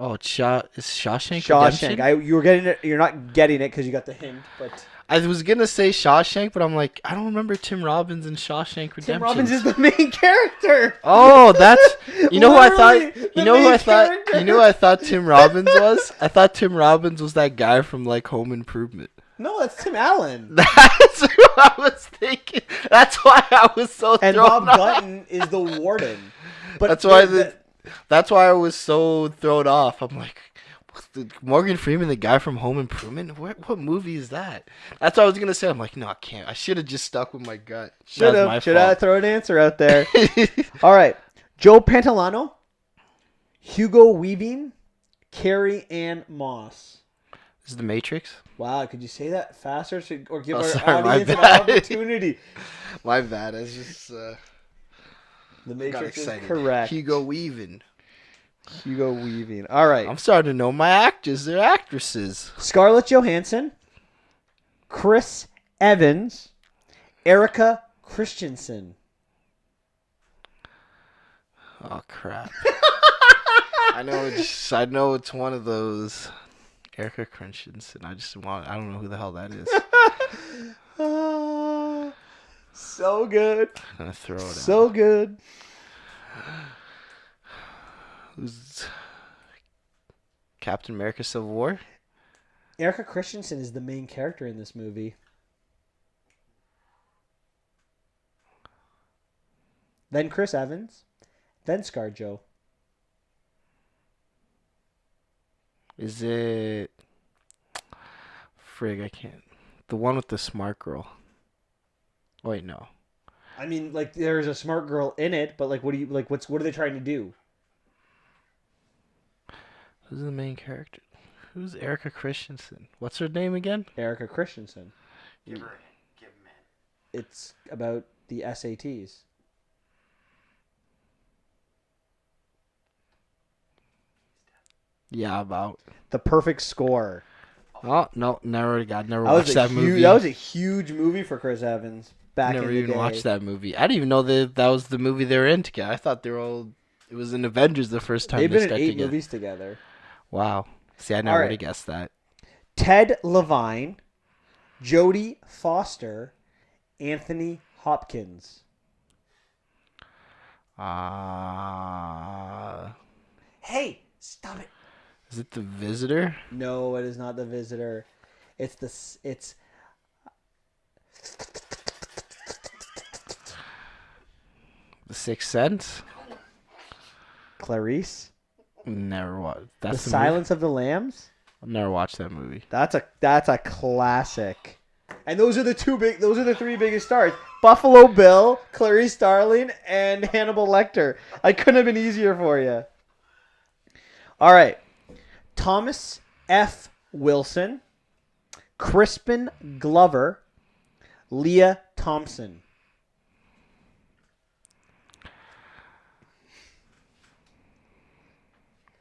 Oh, is Shawshank Shawshank. Redemption? You were getting it. You're not getting it because you got the hint, but I was gonna say Shawshank, but I'm like, I don't remember Tim Robbins in Shawshank Redemption. Tim Robbins is the main character. Oh, that's you know who I thought. Literally, You know who the I main thought. character. You know who I thought Tim Robbins was. I thought Tim Robbins was that guy from like Home Improvement. No, that's Tim Allen. That's who I was thinking. That's why I was so. And thrown Bob off. Gunton is the warden. But That's why That's why I was so thrown off. I'm like, Morgan Freeman, the guy from Home Improvement? What movie is that? That's what I was gonna say. I'm like, no, I can't. I should have just stuck with my gut. Should I throw an answer out there? All right, Joe Pantoliano, Hugo Weaving, Carrie Ann Moss. This is The Matrix. Wow, could you say that faster or give our sorry, my audience an bad. opportunity? My bad. I just The got Matrix is excited. correct. Hugo Weaving. Hugo Weaving. All right. I'm starting to know my actors. They're actresses. Scarlett Johansson, Chris Evans, Erica Christensen. Oh crap! I know it's one of those. Erica Christensen. I don't know who the hell that is. So good. I'm gonna throw it out. So good. Who's Captain America: Civil War? Erica Christensen is the main character in this movie. Then Chris Evans. Then ScarJo. Is it? Frig, I can't. The one with the smart girl. Wait, no. I mean, like, there's a smart girl in it, but like, what are they trying to do? Who's the main character? Who's Erica Christensen? What's her name again? Erica Christensen. Give her a hint. It's about the SATs. Yeah, about. The Perfect Score. Oh no, never watched that movie. That was a huge movie for Chris Evans back in the day. Never even watched that movie. I didn't even know that was the movie they were in together. I thought they were all. It was in Avengers the first time They've they been in stuck 8 together. movies together. Wow. See, I never All would right. have guessed that. Ted Levine, Jodie Foster, Anthony Hopkins. Hey, stop it. Is it The Visitor? No, it is not The Visitor. It's The Sixth Sense? Clarice. Never watched. The That's the Silence of the Lambs. I've never watched that movie. That's a classic. And those are the 3 biggest stars. Buffalo Bill, Clarice Starling, and Hannibal Lecter. I couldn't have been easier for you. All right. Thomas F. Wilson, Crispin Glover, Leah Thompson.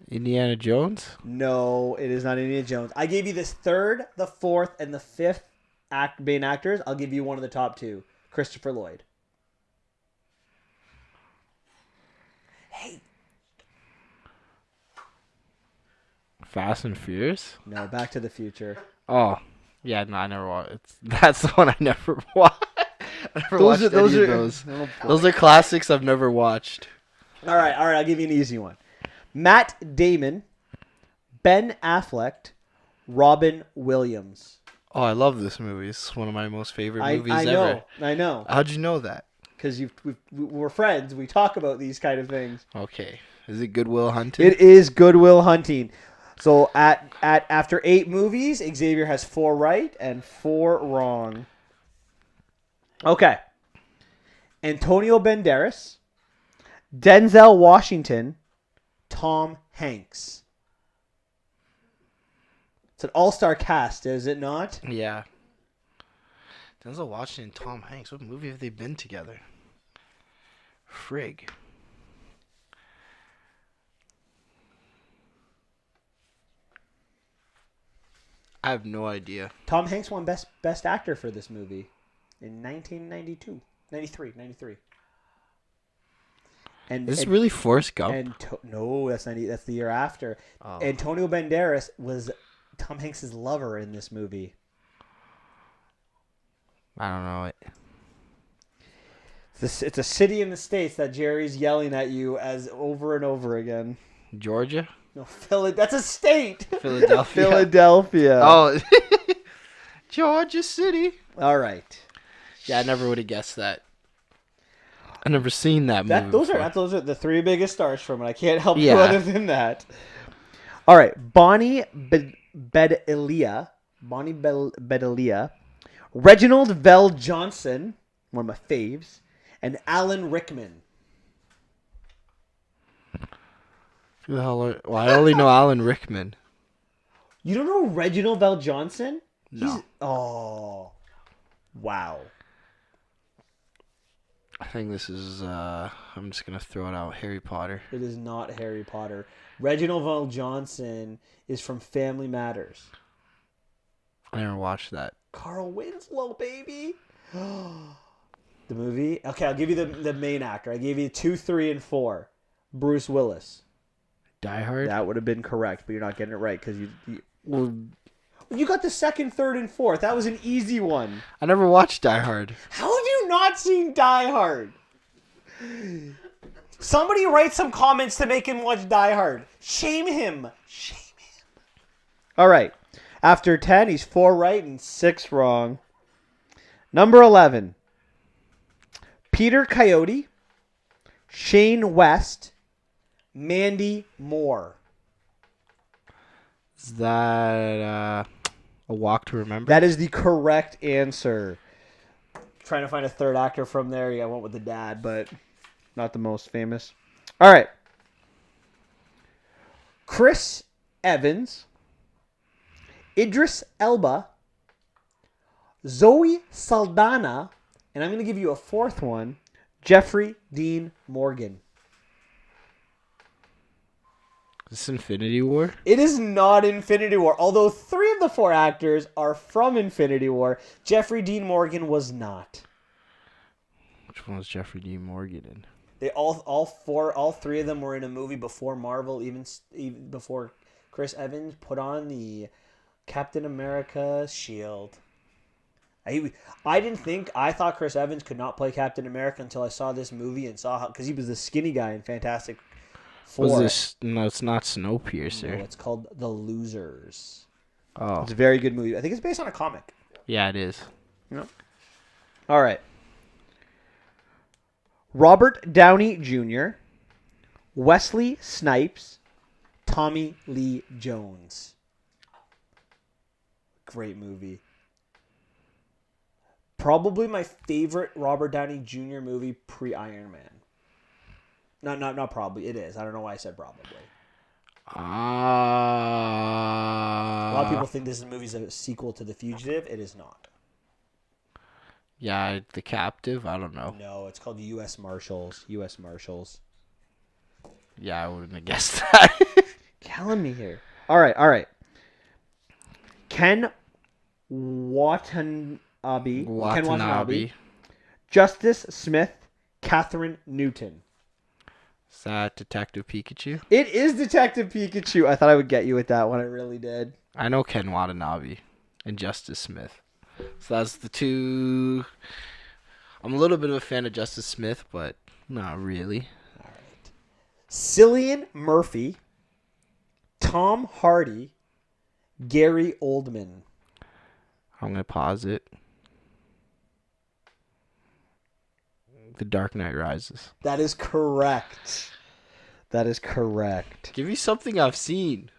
Indiana Jones? No, it is not Indiana Jones. I gave you this 3rd, the 4th, and the 5th main actors. I'll give you one of the top 2. Christopher Lloyd. Hey. Fast and Furious? No, Back to the Future. Oh. Yeah, no, I never watched. That's the one I never watched. I never watched any of those. Those are classics I've never watched. All right. I'll give you an easy one. Matt Damon, Ben Affleck, Robin Williams. Oh, I love this movie. It's one of my most favorite movies I ever. I know. How'd you know that? Because we're friends. We talk about these kind of things. Okay. Is it Good Will Hunting? It is Good Will Hunting. So after 8 movies, Xavier has 4 right and 4 wrong. Okay. Antonio Banderas, Denzel Washington, Tom Hanks. It's an all-star cast, is it not? Yeah. Denzel Washington and Tom Hanks. What movie have they been together? Frig. I have no idea. Tom Hanks won best actor for this movie in 1992. 93. And Is this really Forrest Gump? No, that's the year after. Oh. Antonio Banderas was Tom Hanks' lover in this movie. I don't know it. It's a city in the States that Jerry's yelling at you as over and over again. Georgia? No, that's a state. Philadelphia. Philadelphia. Oh, Georgia City. All right. Yeah, I never would have guessed that. I never seen that movie. Those are the 3 biggest stars from it. I can't help you Yeah. other than that. All right, Bonnie Bedelia, Reginald Vell Johnson, one of my faves, and Alan Rickman. Who the hell I only know Alan Rickman. You don't know Reginald Vell Johnson? No. Oh, wow. I think this is, I'm just going to throw it out, Harry Potter. It is not Harry Potter. Reginald Vell Johnson is from Family Matters. I never watched that. Carl Winslow, baby. The movie? Okay, I'll give you the main actor. I gave you 2, 3, and 4. Bruce Willis. Die Hard? That would have been correct, but you're not getting it right because you... Well, You got the second, third, and fourth. That was an easy one. I never watched Die Hard. How have you not seen Die Hard? Somebody write some comments to make him watch Die Hard. Shame him. Shame him. All right. After 10, he's 4 right and 6 wrong. Number 11. Peter Coyote, Shane West, Mandy Moore. Is that A Walk to Remember? That is the correct answer. Trying to find a third actor from there. Yeah, I went with the dad, but not the most famous. All right. Chris Evans, Idris Elba, Zoe Saldana, and I'm going to give you a fourth one, Jeffrey Dean Morgan. Is this Infinity War? It is not Infinity War, although 3 of the 4 actors are from Infinity War. Jeffrey Dean Morgan was not. Which one was Jeffrey Dean Morgan in? They all 3 of them were in a movie before Marvel, even before Chris Evans put on the Captain America shield. I thought Chris Evans could not play Captain America until I saw this movie and saw how, because he was the skinny guy in Fantastic Four. Was this? No, it's not Snowpiercer. No, it's called The Losers. Oh, It's a very good movie. I think it's based on a comic. yeah, it is. Yep. All right. Robert Downey Jr., Wesley Snipes, Tommy Lee Jones. Great movie. Probably my favorite Robert Downey Jr. movie pre-Iron Man. Not probably. It is. I don't know why I said probably. A lot of people think this movie is a sequel to The Fugitive. It is not. Yeah, The Captive. I don't know. No, it's called U.S. Marshals. U.S. Marshals. Yeah, I wouldn't have guessed that. Killing me here. All right. Ken Watanabe. Justice Smith. Catherine Newton. Is that Detective Pikachu? It is Detective Pikachu. I thought I would get you with that one. I really did. I know Ken Watanabe and Justice Smith. So that's the 2. I'm a little bit of a fan of Justice Smith, but not really. All right. Cillian Murphy. Tom Hardy. Gary Oldman. I'm going to pause it. The Dark Knight Rises. That is correct. Give me something I've seen.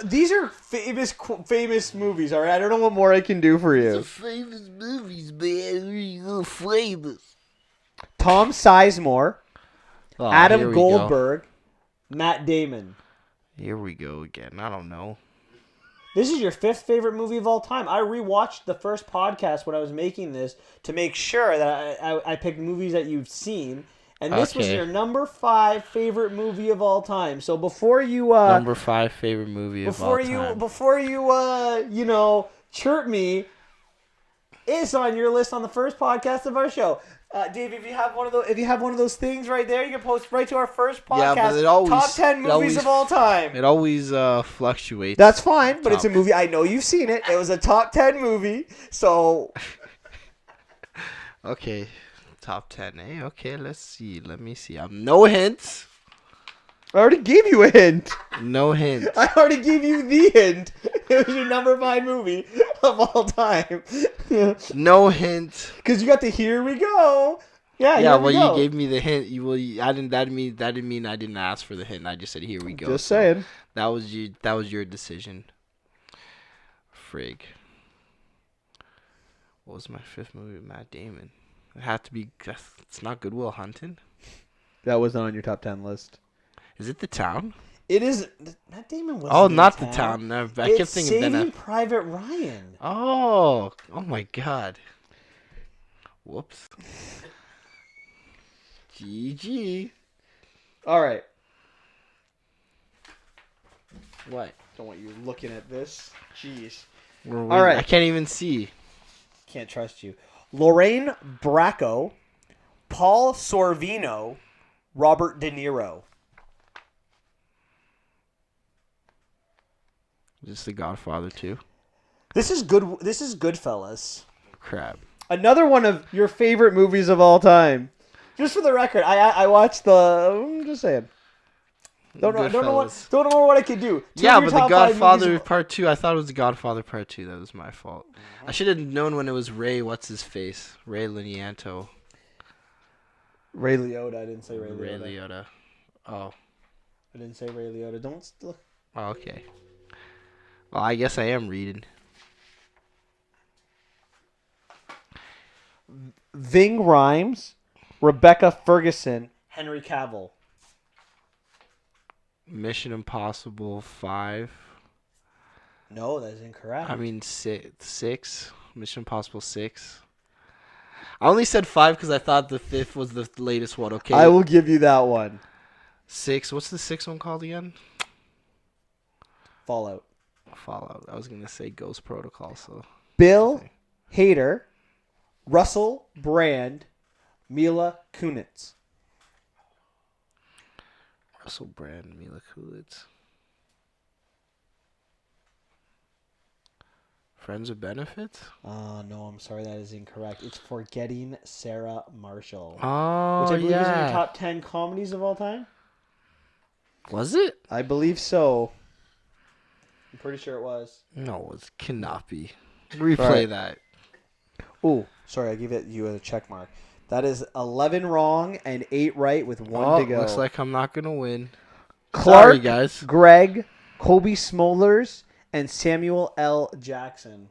These are famous movies, all right? I don't know what more I can do for you. These are famous movies, man. You're famous. Tom Sizemore, Oh, Adam here we Goldberg, Matt Damon. go. Here we go again. I don't know. This is your 5th favorite movie of all time. I rewatched the first podcast when I was making this to make sure that I picked movies that you've seen. And this was Okay. your number 5 favorite movie of all time. So before you Number 5 favorite movie of all time. before you chirp me, it's on your list on the first podcast of our show. Dave, if you have one of those things right there, you can post right to our first podcast. Yeah, but it always- top 10 it movies always- of all time. It always fluctuates. That's fine, but it's a Top. movie. I know you've seen it. It was a top 10 movie, so Okay. Top 10, eh? Okay, let's see. Let me see. No hints. I already gave you a hint. No hints. I already gave you the hint. It was your number 5 movie of all time. No hint. Because you got the Here We Go. Yeah, Yeah, Here We well, Go. you gave me the hint. I didn't. That didn't mean I didn't ask for the hint. I just said, "Here we go." Just So saying. that was you. That was your decision. Frig. What was my 5th movie with Matt Damon? It had to be. It's not Good Will Hunting. That wasn't on your top 10 list. Is it The Town? It is. Matt Damon was. Oh, not The Town. No, I kept It's thinking Saving Ben. Private Ryan. Oh my God. Whoops. GG. All right. What? Don't want you looking at this. Jeez. All right. I can't even see. Can't trust you. Lorraine Bracco, Paul Sorvino, Robert De Niro. Is this The Godfather too? This is good. This is Goodfellas. Crap. Another one of your favorite movies of all time. Just for the record, I watched the. I'm just saying. Don't know what I could do. Yeah, but The Godfather Part 2, I thought it was The Godfather Part 2. That was my fault. I should have known when it was Ray, what's his face? Ray Linianto. Ray Liotta. I didn't say Ray Ray Liotta. Liotta. Oh. I didn't say Ray Liotta. Don't look. Oh, okay. Well, I guess I am reading. Ving Rhames, Rebecca Ferguson, Henry Cavill. Mission Impossible 5. No, that is incorrect. I mean, 6. Mission Impossible 6. I only said 5 because I thought the 5th was the latest one, okay? I will give you that one. 6. What's the 6th one called again? Fallout. I was going to say Ghost Protocol, so... Bill Hader, Russell Brand, Mila Kunis. Russell Brand, Mila Kunis. Friends of Benefits? No, I'm sorry, that is incorrect. It's Forgetting Sarah Marshall. Oh, which I believe is in your yeah. top 10 comedies of all time. Was it? I believe so. I'm pretty sure it was. No, it cannot be. Replay Right. that. Oh, sorry, I gave it you a check mark. That is 11 wrong and 8 right with 1 to go. Looks like I'm not going to win. Clark, Sorry, guys. Gregg, Kobe Smulders, and Samuel L. Jackson.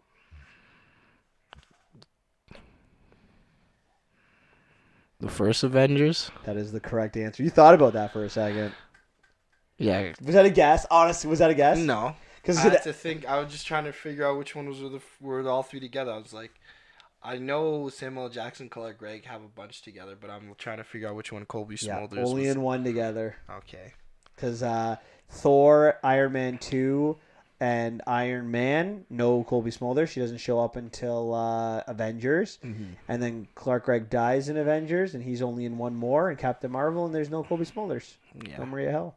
The first Avengers? That is the correct answer. You thought about that for a second. Yeah. Was that a guess? Honestly, was that a guess? No. Because I had to think. I was just trying to figure out which one were all three together. I was like, I know Samuel L. Jackson, Clark Gregg have a bunch together, but I'm trying to figure out which one Colby Smulders only was. in one together. Okay. Because Thor, Iron Man 2, and Iron Man, no Colby Smulders. She doesn't show up until Avengers. Mm-hmm. And then Clark Gregg dies in Avengers, and he's only in one more, in Captain Marvel, and there's no Colby Smulders. Yeah. No Maria Hill.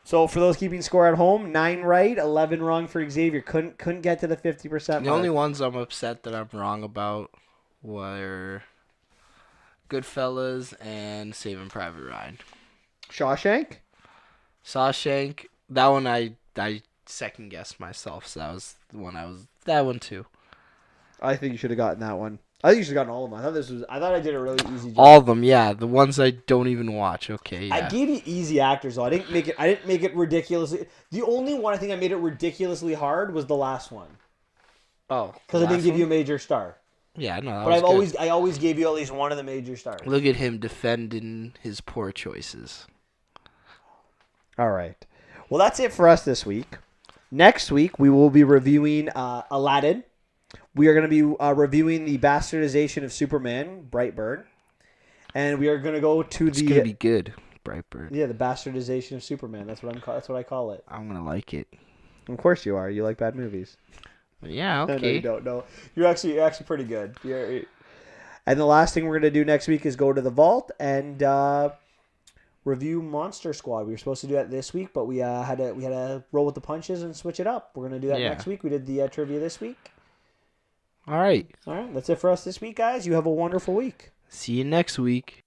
So for those keeping score at home, 9 right, 11 wrong for Xavier. Couldn't get to the 50% mark. The only ones I'm upset that I'm wrong about were Goodfellas and Saving Private Ryan. Shawshank? That one I second guessed myself, so that was the one that one too. I think you should have gotten that one. I think you should have gotten all of them. I thought I did a really easy job. All of them, yeah. The ones I don't even watch. Okay, yeah. I gave you easy actors though. I didn't make it ridiculously. The only one I think I made it ridiculously hard was the last one. Oh, because I didn't give you a major star. Yeah, no. But I always gave you at least one of the major stars. Look at him defending his poor choices. All right. Well, that's it for us this week. Next week we will be reviewing Aladdin. We are going to be reviewing the bastardization of Superman, Brightburn, and we are going to go to It's gonna be good, Brightburn. Yeah, the bastardization of Superman. That's what I call it. I'm gonna like it. Of course you are. You like bad movies. Yeah, okay. No, you don't. No, you're actually pretty good. And the last thing we're going to do next week is go to the vault and review Monster Squad. We were supposed to do that this week, but we had to roll with the punches and switch it up. We're going to do that next week. We did the trivia this week. All right. That's it for us this week, guys. You have a wonderful week. See you next week.